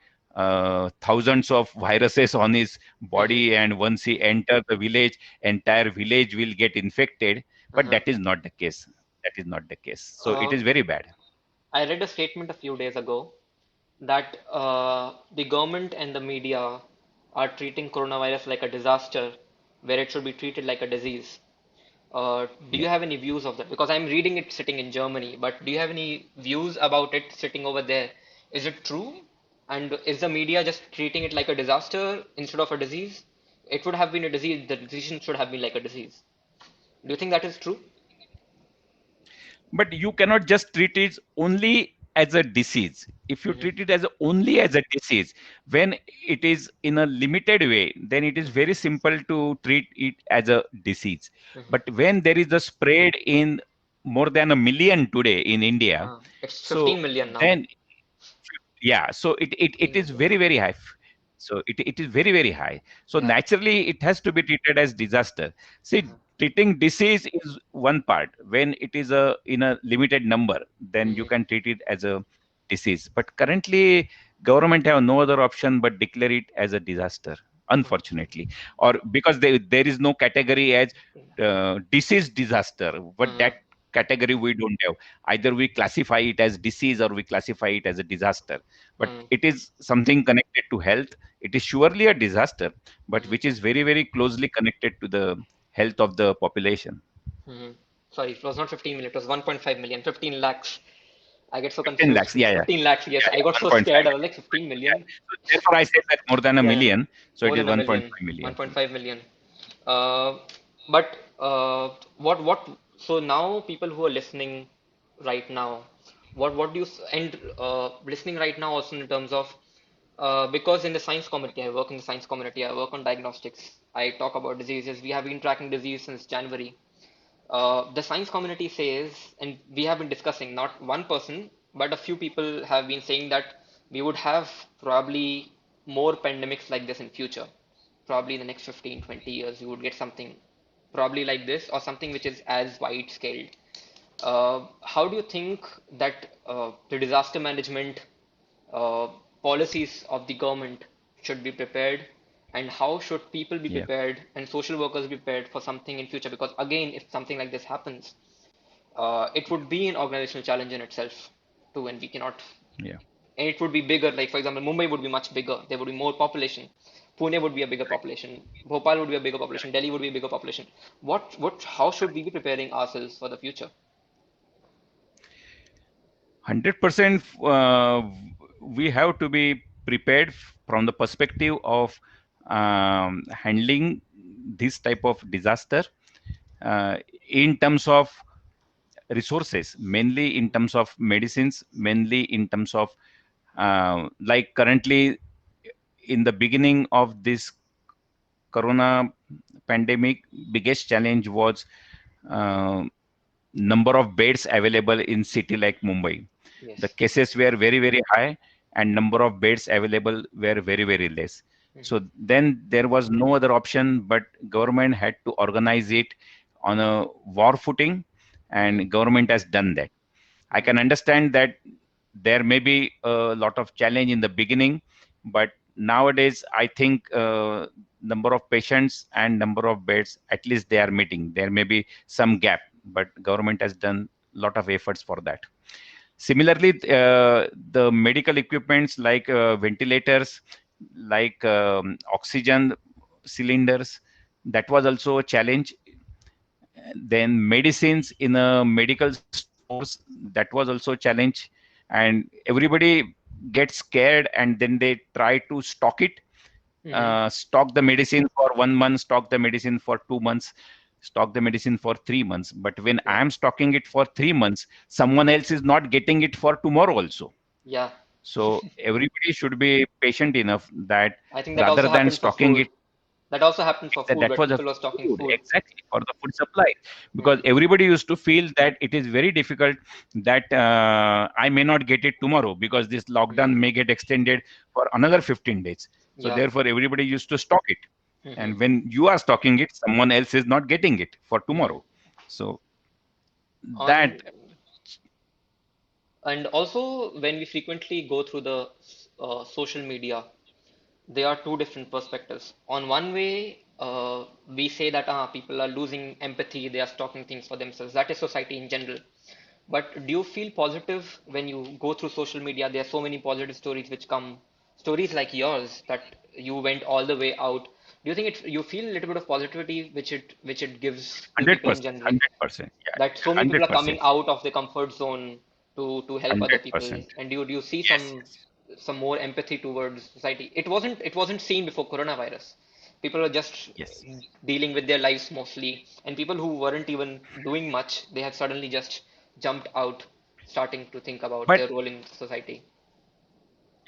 thousands of viruses on his Mhm. body, and once he enters the village, entire village will get infected. But Uh-huh. that is not the case. That is not the case. So it Uh, is very bad. I read a statement a few days ago that the government and the media are treating coronavirus like a disaster, where it should be treated like a disease. Do you Yeah. have any views of that? Because I'm reading it sitting in Germany, but do you have any views about it sitting over there? Is it true? And is the media just treating it like a disaster instead of a disease? It would have been a disease. The decision should have been like a disease. Do you think that is true? But you cannot just treat it only as a disease. If you Mm-hmm. treat it as only as a disease, when it is in a limited way, then it is very Mm-hmm. simple to treat it as a disease. Mm-hmm. But when there is a spread in more than a million today in India, It's so 15 million now. then, yeah, so it 15 is million very now. very high. So it is very very high. So Yeah. naturally it has to be treated as disaster. See, Uh-huh. treating disease is one part. When it is a in a limited number, then you Mm-hmm. can treat it as a disease. But currently government have no other option but declare it as a disaster, Okay. unfortunately. Or because there is no category as disease disaster. But Uh-huh. that category we don't have. Either we classify it as disease or we classify it as a disaster. But Uh-huh. it is something connected to health. It is surely a disaster, but Mm-hmm. which is very very closely connected to the health of the population. Mm-hmm. Sorry, it was not 15 million, it was 1.5 million, 15 lakhs. I get so 15 confused. lakhs, yeah, yeah, 15 lakhs, yes. yeah, I yeah, got so 1.5 scared. I was million, like 15 yeah. million? So therefore I said that more than a Yeah, million, so it more is than a 1.5 million, million. 1.5 million. Uh, but what? So now people who are listening right now, what do you and listening right now also in terms of because in the science community, I work in the science community. I work on diagnostics. I talk about diseases. We have been tracking disease since January. The science community says, and we have been discussing, not one person, but a few people have been saying that we would have probably more pandemics like this in future. Probably in the next 15, 20 years, you would get something probably like this or something which is as wide scaled. How do you think that the disaster management? uh, policies of the government should be prepared, and how should people be Yeah. prepared and social workers be prepared for something in future? Because again, if something like this happens, it would be an organizational challenge in itself too, and we cannot. Yeah. And it would be bigger. Like for example, Mumbai would be much bigger. There would be more population. Pune would be a bigger population. Bhopal would be a bigger population. Delhi would be a bigger population. How should we be preparing ourselves for the future? 100%. We have to be prepared from the perspective of handling this type of disaster uh, in terms of resources, mainly in terms of medicines, mainly in terms of like currently in the beginning of this corona pandemic, biggest challenge was uh, number of beds available in city like Mumbai. The Yes. cases were very, very high and number of beds available were very, very less. Hmm. So then there was no other option, but government had to organize it on a war footing, Hmm. and government has done that. I Hmm. can understand that there may be a lot of challenge in the beginning, but nowadays I think number of patients and number of beds, at least they are meeting. There may be some gap, but government has done a lot of efforts for that. Similarly, the medical equipments like ventilators, like oxygen cylinders, that was also a challenge. Then medicines in a medical stores, that was also a challenge, and everybody gets scared and then they try to stock it, Hmm. stock the medicine for 1 month, stock the medicine for 2 months, stock the medicine for 3 months. But when Yeah. I am stocking it for 3 months, someone else is not getting it for tomorrow also. Yeah. So everybody should be patient enough that I think that rather also than happened for stocking food. it, That also happened for food, that where was a people were stocking food, food. exactly, for the food supply, because Hmm. everybody used to feel that it is very difficult, that I may not get it tomorrow because this lockdown Hmm. may get extended for another 15 days. So Yeah. therefore everybody used to stock it, Hmm. and when you are stocking it, someone else is not getting it for Hmm. tomorrow. So On that, and also when we frequently go through the social media, there are two different perspectives. On one way, we say that people are losing empathy, they are stocking things for themselves. That is society in general. But do you feel positive when you go through social media? There are so many positive stories which come, stories like yours that you went all the way out. Do you think you feel a little bit of positivity which it gives to people in 100%, general? 100%, yeah, That so many people are coming 100%, out of their comfort zone to help other people. 100%. And do you see Yes, yes, some more empathy towards society? It wasn't seen before coronavirus. People were just yes. dealing with their lives mostly, and people who weren't even doing much, they have suddenly just jumped out, starting to think about But their role in society.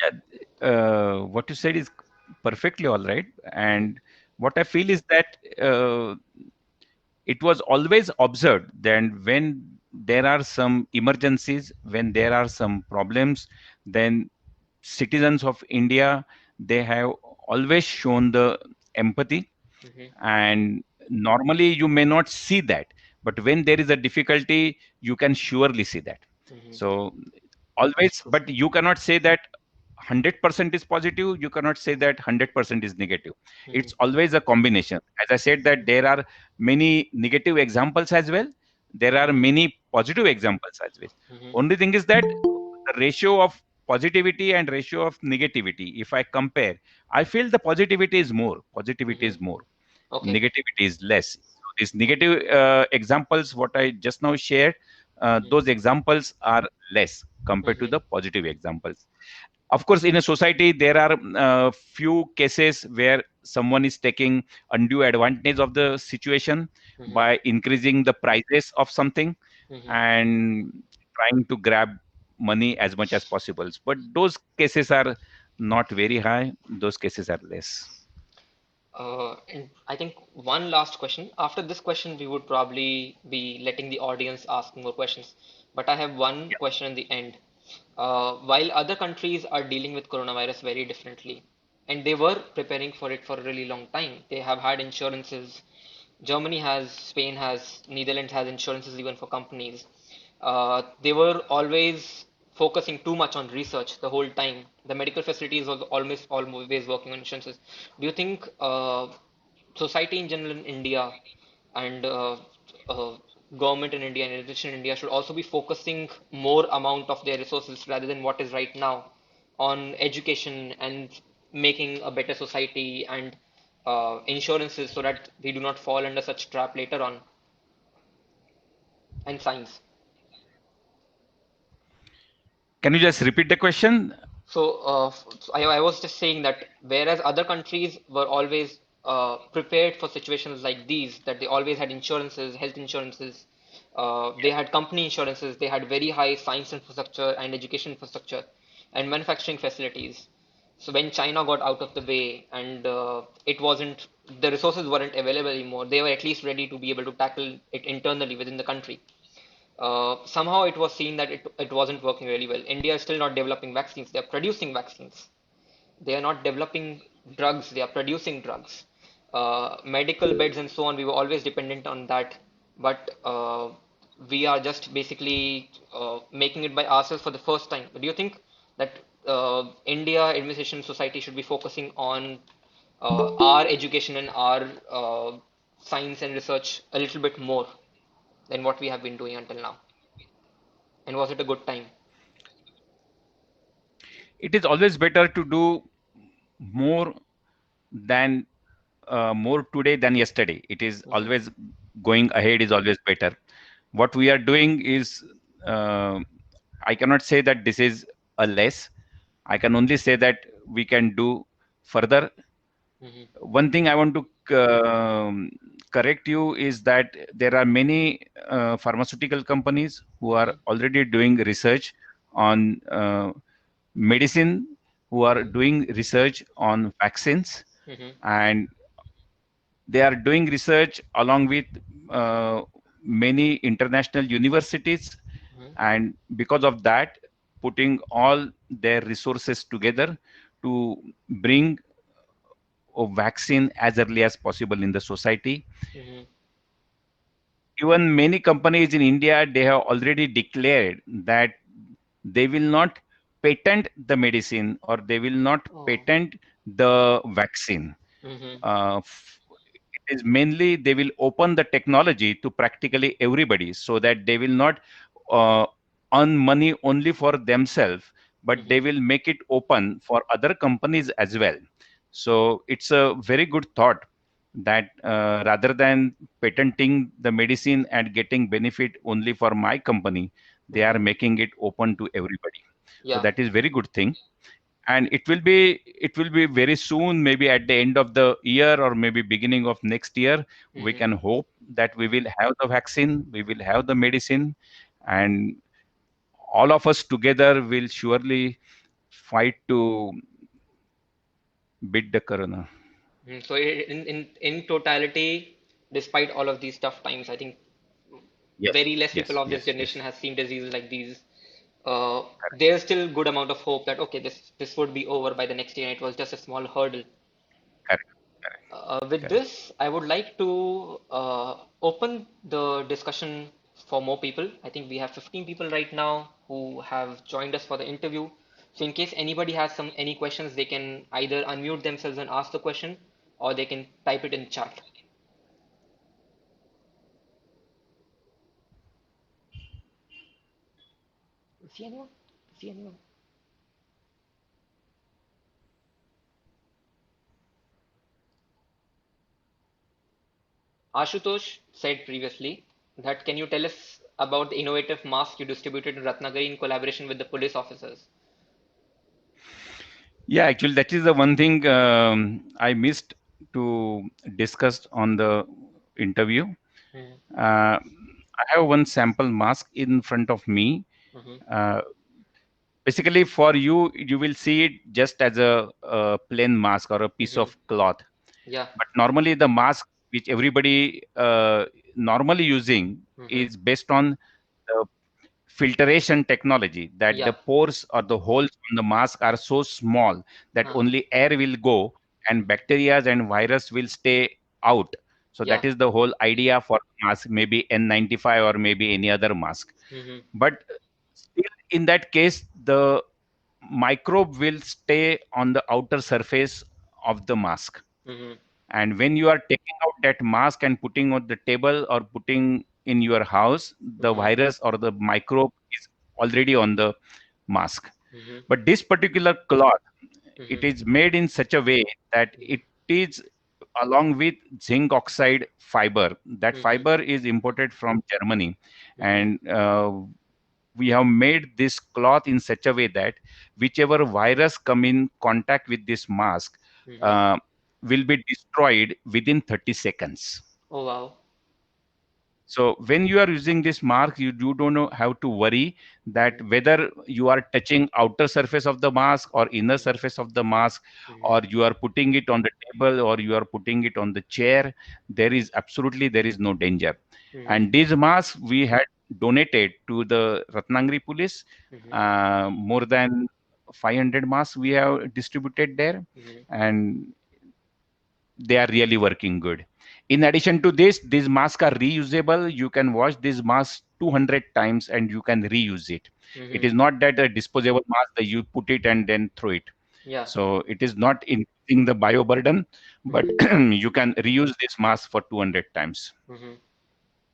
yeah, what you said is perfectly all right. Hmm. And what I feel is that it was always observed that when there are some emergencies, when there are some problems, then citizens of India, they have always shown the empathy. Hmm. And normally you may not see that, but when there is a difficulty, you can surely see that. Hmm. So always, but you cannot say that 100% is positive, you cannot say that 100% is negative. Hmm. It's always a combination. As I said, that there are many negative examples as well, there are Hmm. many positive examples as well. Hmm. Only thing is that the ratio of positivity and ratio of negativity, if I compare, I feel the positivity is more, positivity Hmm. is more, Okay. negativity is less. So these negative examples, what I just now shared, Hmm. those examples are less compared to Hmm. the positive examples. Of course, in a society, there are few cases where someone is taking undue advantage of the situation Hmm. by increasing the prices of something Hmm. and trying to grab money as much as possible. But those cases are not very high, those cases are less. And I think one last question. After this question, we would probably be letting the audience ask more questions. But I have one question in the end. While other countries are dealing with coronavirus very differently, and they were preparing for it for a really long time, they have had insurances. Germany has, Spain has, Netherlands has insurances even for companies. They were always focusing too much on research the whole time. The medical facilities was always working on insurances. Do you think society in general in India and uh, government in India and education in India should also be focusing more amount of their resources rather than what is right now on education and making a better society and insurances so that we do not fall under such trap later on, and science. Can you just repeat the question? So I was just saying that whereas other countries were always prepared for situations like these, that they always had insurances, health insurances, they had company insurances, they had very high science infrastructure and education infrastructure and manufacturing facilities. So when China got out of the way and it wasn't, the resources weren't available anymore, they were at least ready to be able to tackle it internally within the country. Somehow it was seen that it wasn't working really well. India is still not developing vaccines. They're producing vaccines. They are not developing drugs. They are producing drugs. Medical beds and so on, we were always dependent on that. But we are just basically making it by ourselves for the first time. Do you think that India administration society should be focusing on our education and our science and research a little bit more than what we have been doing until now? And was it a good time? It is always better to do more than more today than yesterday. It is Hmm. always going ahead is always better. What we are doing is, uh, I cannot say that this is a less. I can only say that we can do further. Hmm. One thing I want to correct you is that there are many pharmaceutical companies who are Hmm. already doing research on medicine, who are Hmm. doing research on vaccines, Hmm. and they are doing research along with uh, many international universities, Hmm. and because of that, putting all their resources together to bring a vaccine as early as possible in the society. Hmm. Even many companies in India, they have already declared that they will not patent the medicine or they will not Oh. patent the vaccine. Hmm. It is mainly they will open the technology to practically everybody so that they will not uh, earn money only for themselves, but Hmm. they will make it open for other companies as well. So it's a very good thought that rather than patenting the medicine and getting benefit only for my company, they are Hmm. making it open to everybody. So Yeah. that is very good thing, and it will be very soon, maybe at the end of the year or maybe beginning of next year. We Hmm. can hope that we will have the vaccine, we will have the medicine, and all of us together will surely fight to beat the corona. So in totality, despite all of these tough times, I think Yes, very less people yes, of this yes, generation yes. has seen diseases like these. There's still good amount of hope that okay, this would be over by the next year. It was just a small hurdle. Correct, correct, With correct. this, I would like to open the discussion for more people. I think we have 15 people right now who have joined us for the interview. So in case anybody has any questions, they can either unmute themselves and ask the question, or they can type it in chat. See anyone? See anyone? Ashutosh said previously that can you tell us about the innovative mask you distributed in Ratnagiri in collaboration with the police officers? Yeah, actually, that is the one thing I missed to discuss on the interview. Mm-hmm. I have one sample mask in front of me. Mm-hmm. Uh, Basically, for you, you will see it just as a plain mask or a piece Mm-hmm. of cloth. Yeah. But normally, the mask which everybody normally using Mm-hmm. is based on the filtration technology, that the Yeah. pores or the holes on the mask are so small that Huh. only air will go and bacteria and virus will stay out. So Yeah. that is the whole idea for mask, maybe N95 or maybe any other mask. Mm-hmm. But still, in that case, the microbe will stay on the outer surface of the mask. Mm-hmm. And when you are taking out that mask and putting on the table or putting in your house, the Mm-hmm. virus or the microbe is already on the mask. Mm-hmm. But this particular cloth, it Mm-hmm. is made in such a way that it is along with zinc oxide fiber. That Mm-hmm. fiber is imported from Germany, Mm-hmm. and we have made this cloth in such a way that whichever virus come in contact with this mask Mm-hmm. uh, will be destroyed within 30 seconds. Oh wow. So when you are using this mask, you don't know how to worry that Mm-hmm. whether you are touching outer surface of the mask or inner surface of the mask, Mm-hmm. or you are putting it on the table or you are putting it on the chair. There is no danger. Mm-hmm. And these masks we had donated to the Ratnagiri police. Mm-hmm. More than 500 masks we have distributed there, Mm-hmm. and they are really working good. In addition to this, these masks are reusable. You can wash these masks 200 times and you can reuse it. It Mm-hmm. is not that a disposable mask that you put it and then throw it. Yeah. So it is not increasing the bio burden, but Mm-hmm. you can reuse this mask for 200 times. Mm-hmm.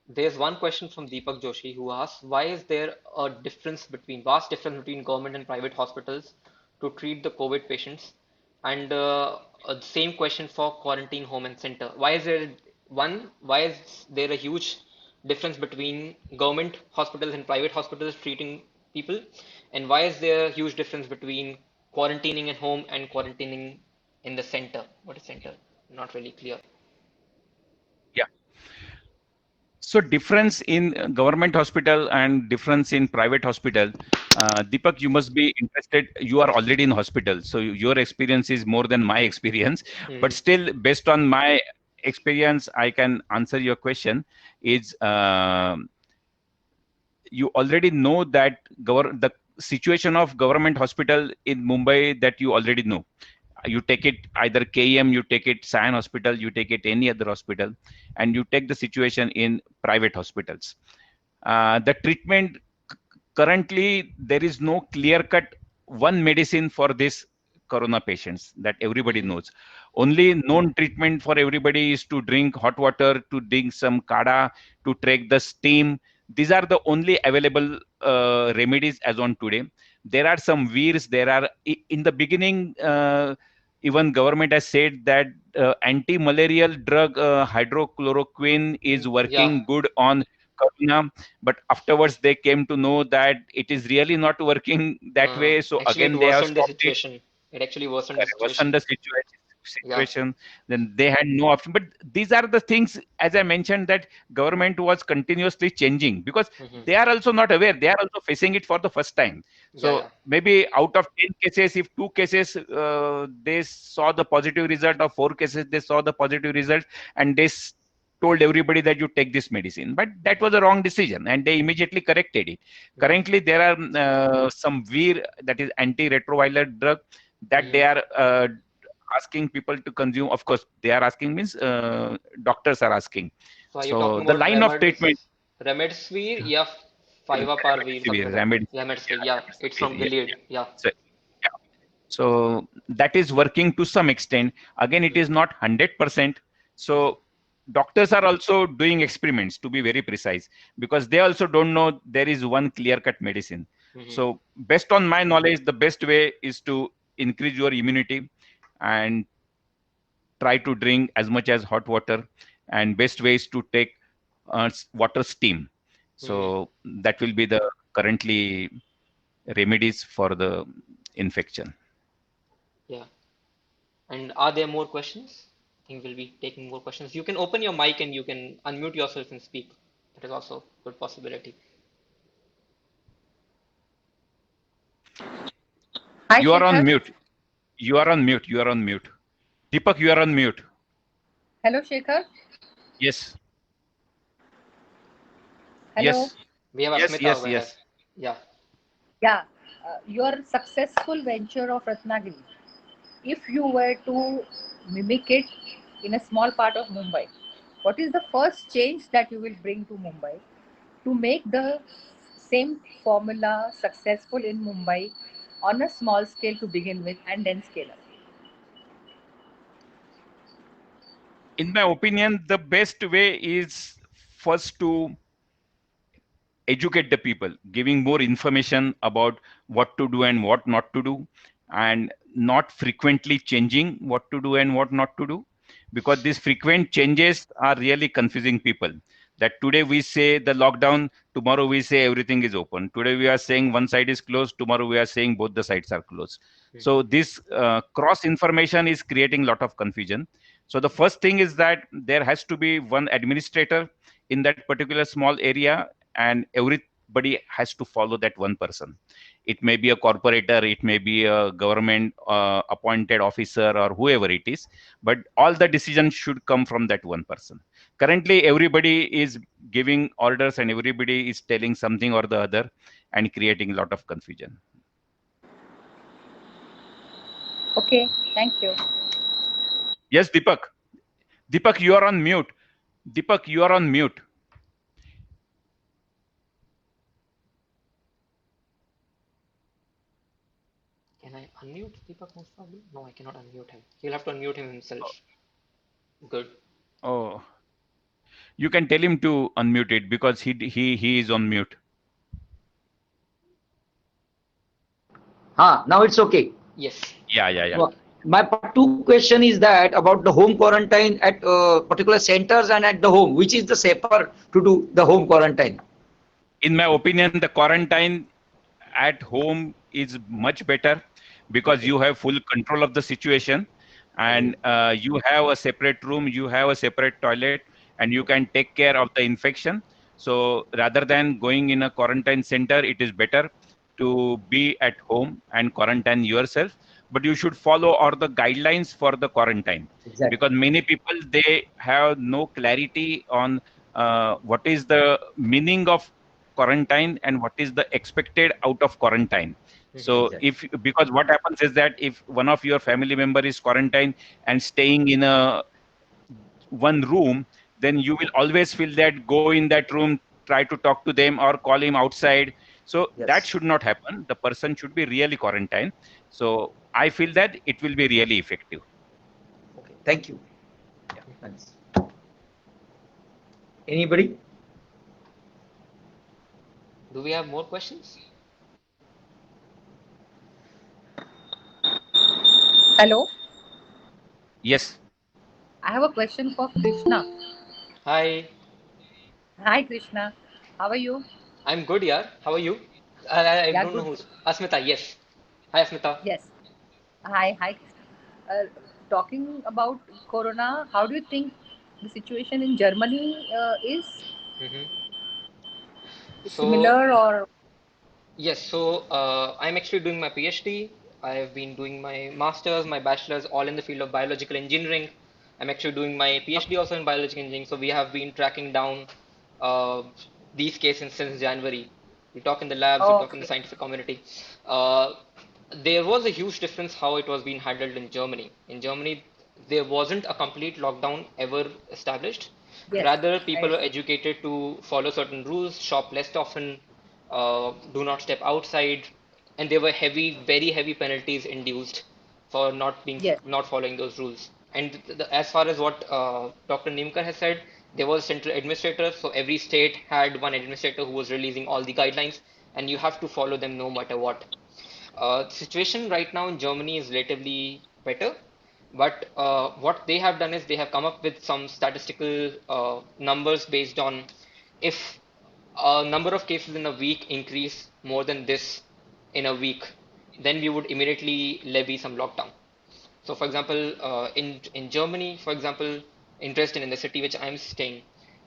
There's one question from Deepak Joshi who asks, why is there a vast difference between government and private hospitals to treat the COVID patients? And same question for quarantine home and center. Why is there a huge difference between government hospitals and private hospitals treating people? And why is there a huge difference between quarantining at home and quarantining in the center? What is center? Not really clear. Yeah. So difference in government hospital and difference in private hospital. Deepak, you must be interested. You are already in hospital, so your experience is more than my experience. But Mm-hmm. still, based on my experience, I can answer your question. Is You already know that the situation of government hospital in Mumbai that you already know. You take it either KEM, you take it Sion Hospital, you take it any other hospital, and you take the situation in private hospitals. The treatment currently there is no clear cut one medicine for this corona patients that everybody Mm-hmm. knows. Only known treatment for everybody is to drink hot water, to drink some kada, to take the steam. These are the only available remedies as on today. There are some veers. There are in the beginning. Even government has said that anti-malarial drug hydrochloroquine is Yeah. working good on corona, but afterwards they came to know that it is really not working that way, so Actually, it again they have worsened the stopped it. situation. It actually worsened the Correct. Worsen situation. the Yeah. situation, then they had no option. But these are the things, as I mentioned, that government was continuously changing because Hmm. they are also not aware. They are also facing it for the first time. Yeah, So yeah. maybe out of 10 cases, if 2 cases they saw the positive result, or 4 cases they saw the positive result, and they told everybody that you take this medicine. But that was a wrong decision, and they immediately corrected it. Hmm. Currently, there are some Veer, that is antiretroviral drug, that Hmm. they are asking people to consume. Of course they are asking means doctors are asking. So are you So talking the about line of treatment, Remdesivir? Yeah, Fivaparvir, something remdesivir, like that. Yeah, Remdesivir. Yeah, it's from yeah, Gilead. yeah. Yeah. So, yeah. So that is working to some extent. Again, it is Hmm. not 100%. Hmm. So doctors are also doing experiments, to be very precise, because they also don't know there is one clear cut medicine. Hmm. So based on my knowledge, the best way is to increase your immunity and try to drink as much as hot water, and best ways to take water steam. Hmm. So that will be the currently remedies for the infection. Yeah. And are there more questions? I think we'll be taking more questions. You can open your mic and you can unmute yourself and speak. That is also a good possibility. Hi, You are on Shekhar. mute. You are on mute. You are on mute. Deepak, you are on mute. Hello, Shekhar. Yes. Hello. Yes. We have Yes. Asmita Yes. over here. Yes. Yeah. Yeah, your successful venture of Ratnagiri, if you were to mimic it in a small part of Mumbai, what is the first change that you will bring to Mumbai to make the same formula successful in Mumbai on a small scale to begin with and then scale up? In my opinion, the best way is first to educate the people, giving more information about what to do and what not to do, and not frequently changing what to do and what not to do, because these frequent changes are really confusing people. That today we say the lockdown, tomorrow we say everything is open. Today we are saying one side is closed, tomorrow we are saying both the sides are closed. So Mhm. this cross information is creating a lot of confusion. So the first thing is that there has to be one administrator in that particular small area, and everybody has to follow that one person. It may be a corporator, it may be a government appointed officer, or whoever it is, but all the decisions should come from that one person. Currently everybody is giving orders and everybody is telling something or the other, and creating a lot of confusion. Okay, thank you. Yes, Deepak, you are on mute. Deepak, you are on mute. Can I unmute Deepak most probably? No, I cannot unmute him. He'll have to unmute him himself. Good. Oh, you can tell him to unmute it, because he is on mute. Now it's okay. Yes. Yeah. My part two question is that about the home quarantine at particular centers and at the home, which is the safer to do the home quarantine? In my opinion, the quarantine at home is much better, because Okay. you have full control of the situation, and Okay. you have a separate room, you have a separate toilet, and you can take care of the infection. So rather than going in a quarantine center, it is better to be at home and quarantine yourself. But you should follow all the guidelines for the quarantine, Exactly. because many people, they have no clarity on what is the meaning of quarantine and what is the expected out of quarantine. Mhm. So Exactly. if, because what happens is that if one of your family member is quarantined and staying in a one room, then you will always feel that go in that room, try to talk to them or call him outside. So that Yes. should not happen. The person should be really quarantined. So I feel that it will be really effective. Okay. Thank you. Yeah. Mhm. Thanks. Anybody? Do we have more questions? Hello, Yes. I have a question for Krishna. Hi, Hi, Krishna. How are you? I'm good, yeah. How are you? I Yeah, don't know good. who's Asmita. Yes. Hi, Asmita. Yes. Hi, Krishna. Talking about Corona, how do you think the situation in Germany is hmm So similar or? yes, I'm actually doing my PhD. I have been doing my master's, my bachelor's, all in the field of biological engineering. I'm actually doing my PhD also in biological engineering. So we have been tracking down uh, these cases since January. We talk in the labs, we talk in the Okay. scientific community. Uh, there was a huge difference how it was being handled in Germany. In Germany, there wasn't a complete lockdown ever established. Yes, Rather, I people were agree. educated to follow certain rules, shop less often, do not step outside, and there were very heavy penalties induced for Yes, not following those rules. And as far as what Dr. Nimkar has said, there was a central administrator, so every state had one administrator who was releasing all the guidelines, and you have to follow them no matter what. The situation right now in Germany is relatively better, but what they have done is they have come up with some statistical numbers based on if a number of cases in a week increase more than this in a week, then we would immediately levy some lockdown. So, for example, in Germany, for example, in Dresden, in the city which I'm staying,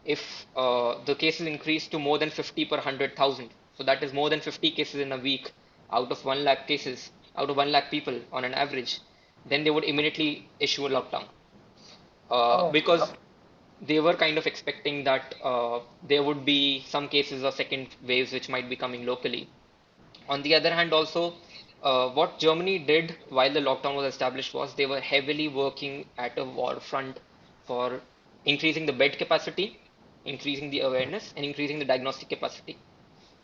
if the cases increase to more than 50 per 100,000, so that is more than 50 cases in a week out of 1 lakh cases, out of 1 lakh people on an average, then they would immediately issue a lockdown okay, because okay. they were kind of expecting that there would be some cases of second waves which might be coming locally. On the other hand, also, what Germany did while the lockdown was established was they were heavily working at a war front for increasing the bed capacity, increasing the awareness, and increasing the diagnostic capacity.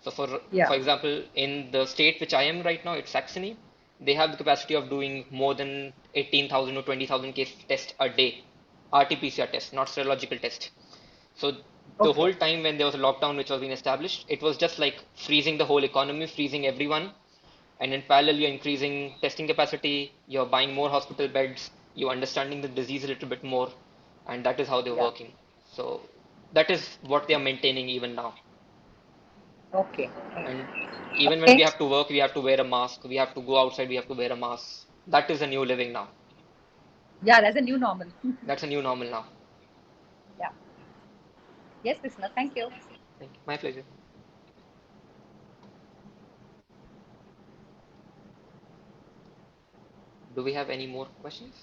So for Yeah. example, in the state which I am right now, it's Saxony. They have the capacity of doing more than 18,000 or 20,000 case tests a day, RT-PCR test, not serological test. So the Okay. whole time when there was a lockdown which was being established, it was just like freezing the whole economy, freezing everyone, and in parallel you're increasing testing capacity, you're buying more hospital beds, you're understanding the disease a little bit more, and that is how they're Yeah. working. So that is what they are maintaining even now. Okay. And even when we Okay. have to work, we have to wear a mask. We have to go outside, we have to wear a mask. That is a new living now. Yeah, that's a new normal. That's a new normal now. Yeah. Yes, Krishna. Thank you. Thank you. My pleasure. Do we have any more questions?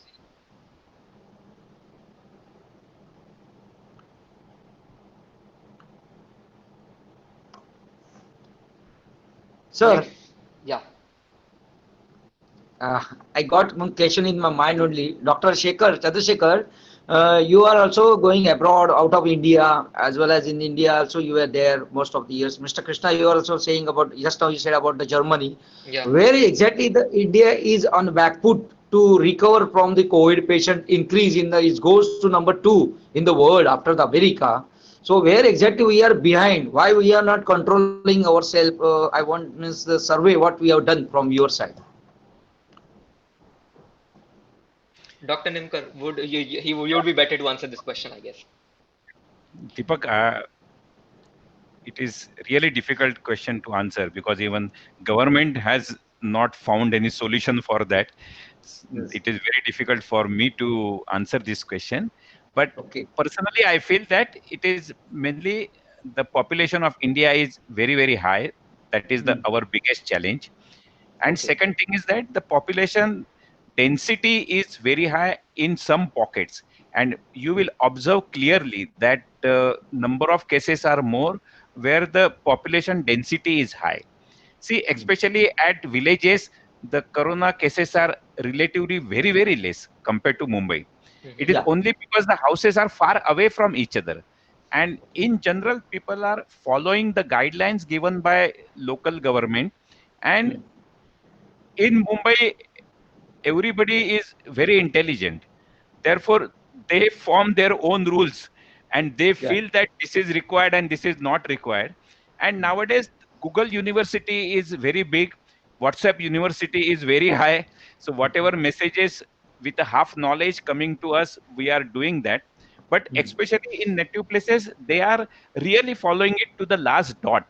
Sir, Yes. Yeah. I got one question in my mind only. Dr. Chandrasekhar, you are also going abroad out of India as well as in India. Also, you were there most of the years. Mr. Krishna, you are also saying about just now you said about the Germany. Yeah. Where exactly the India is on the back foot to recover from the COVID patient increase in the it goes to number 2 in the world after the America. So where exactly we are behind? Why we are not controlling ourselves? I want means the survey what we have done from your side. Dr. Nimkar, would you would be better to answer this question, I guess. Deepak, it is really difficult question to answer because even government has not found any solution for that. Yes. It is very difficult for me to answer this question. But Okay. personally, I feel that it is mainly the population of India is very, very high. That is the Hmm. our biggest challenge. And Okay. second thing is that the population density is very high in some pockets. And you will observe clearly that number of cases are more where the population density is high. See, Hmm. especially at villages, the corona cases are relatively very, very less compared to Mumbai. It is Hmm. Yeah. only because the houses are far away from each other. And in general, people are following the guidelines given by local government. And Hmm. in Mumbai, everybody is very intelligent. Therefore, they form their own rules and they Yeah. feel that this is required and this is not required. And nowadays, Google University is very big, WhatsApp University is very high. So, whatever messages with a half knowledge coming to us, we are doing that. But Hmm. especially in native places, they are really following it to the last dot.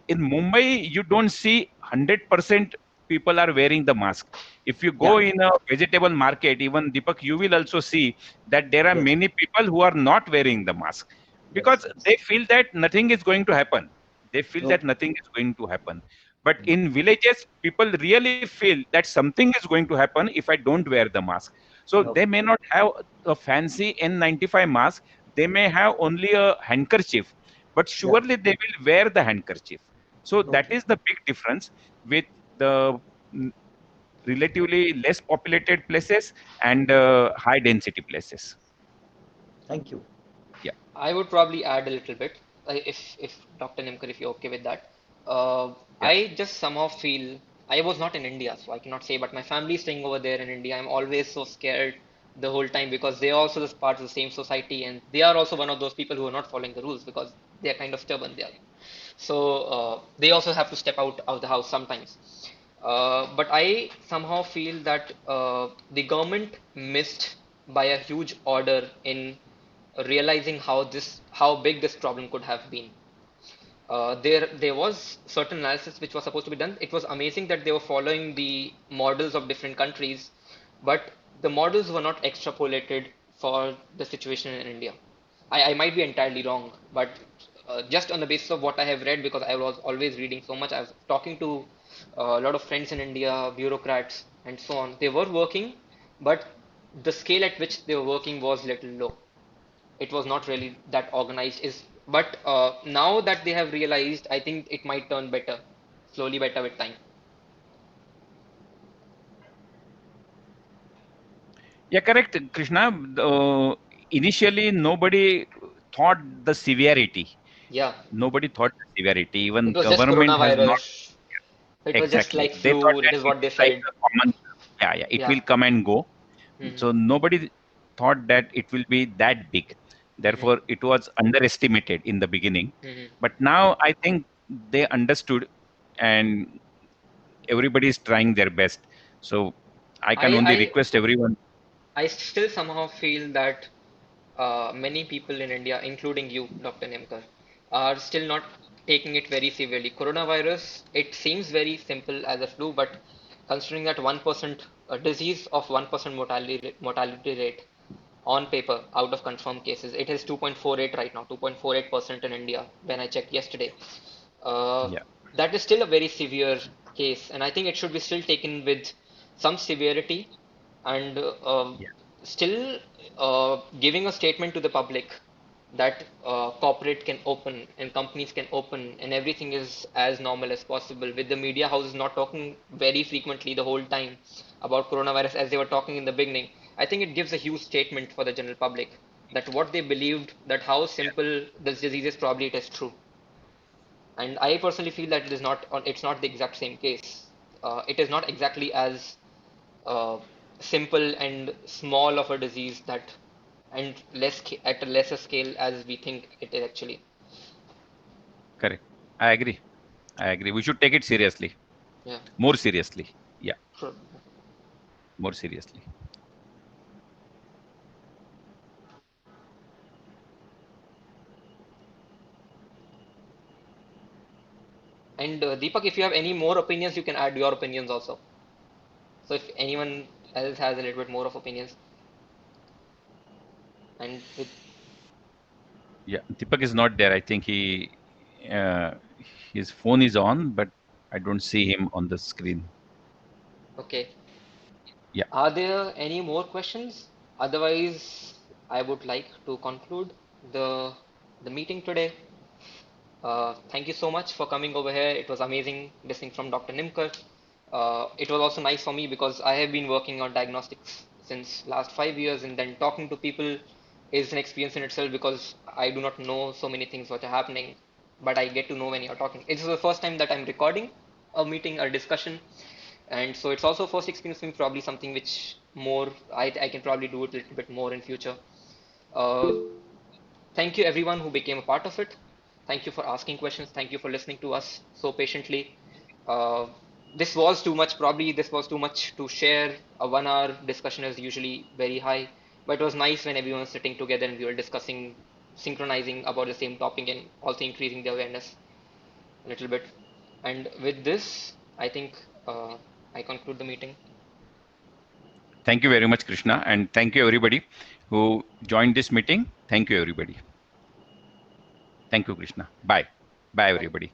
In Mumbai, you don't see 100% people are wearing the mask. If you Yeah. go in a vegetable market, even Deepak, you will also see that there are Yes. many people who are not wearing the mask Yes. because Yes. they feel that nothing is going to happen. They feel that Okay. nothing is going to happen. But in villages, people really feel that something is going to happen if I don't wear the mask. So they Okay. may not have a fancy N95 mask. They may have only a handkerchief, but Yeah. surely they will wear the handkerchief. So that Okay. is the big difference with the relatively less populated places and high density places. Thank you. Yeah. I would probably add a little bit, if Dr. Nimkar, if you're okay with that. Yeah. I just somehow feel I was not in India, so I cannot say, but my family is staying over there in India. I'm always so scared the whole time because they are also this part of the same society, and they are also one of those people who are not following the rules because they are kind of stubborn. They are. So they also have to step out of the house sometimes. But I somehow feel that the government missed by a huge order in realizing how big this problem could have been. There was certain analysis which was supposed to be done. It was amazing that they were following the models of different countries, but the models were not extrapolated for the situation in India. I might be entirely wrong, but just on the basis of what I have read, because I was always reading so much, I was talking to a lot of friends in India, bureaucrats, and so on. They were working, but the scale at which they were working was little low. It was not really that organized. Is but now that they have realized, I think it might turn better, slowly better with time. Yeah, correct, Krishna. Initially, nobody thought the severity. Yeah, Nobody thought the severity. Even it was just government has not. coronavirus. It was just Exactly. like They thought flu. That that is it what they is like said. a common. Yeah, yeah. It Yeah. will come and go. Hmm. So nobody thought that it will be that big. Hmm. Therefore, it was underestimated in the beginning. Hmm. But now I think they understood, and everybody is trying their best. So I can only I request everyone. I still somehow feel that many people in India, including you, Dr. Nemkar, are still not taking it very severely. Coronavirus, it seems very simple as a flu, but considering that 1% a disease of 1% mortality rate on paper out of confirmed cases, it is 2.48 right now, 2.48% in India when I checked yesterday. Uh, Yeah, that is still a very severe case, and I think it should be still taken with some severity and yeah, still giving a statement to the public that corporate can open and companies can open and everything is as normal as possible, with the media houses not talking very frequently the whole time about coronavirus as they were talking in the beginning. I think it gives a huge statement for the general public that what they believed, that how simple this disease is, probably it is true. And I personally feel that it is not it's not the exact same case. It is not exactly as uh, simple and small of a disease that, and at a lesser scale as we think it is actually. correct. I agree. I agree. We should take it seriously, Yeah, more seriously. Yeah, true. more seriously. And Deepak, if you have any more opinions, you can add your opinions also. So if anyone else has a little bit more of opinions, and with Yeah, Deepak is not there. I think uh, his phone is on, but I don't see him on the screen. okay, Yeah. are there any more questions? Otherwise, I would like to conclude the the meeting today. Thank you so much for coming over here. It was amazing listening from Dr. Nimkar. It was also nice for me because I have been working on diagnostics since last 5 years, and then talking to people is an experience in itself because I do not know so many things what are happening, but I get to know when you're talking. It's the first time that I'm recording a meeting or discussion, and so it's also first experience for me, probably something which more I can probably do it a little bit more in future. Uh, Thank you everyone who became a part of it. Thank you for asking questions. Thank you for listening to us so patiently. Uh, this was too much, probably this was too much to share. A 1 hour discussion is usually very high, but it was nice when everyone was sitting together and we were discussing, synchronizing about the same topic and also increasing the awareness a little bit. And with this, I think I conclude the meeting. Thank you very much, Krishna, and thank you everybody who joined this meeting. Thank you everybody. Thank you, Krishna. Bye. Bye Bye. everybody.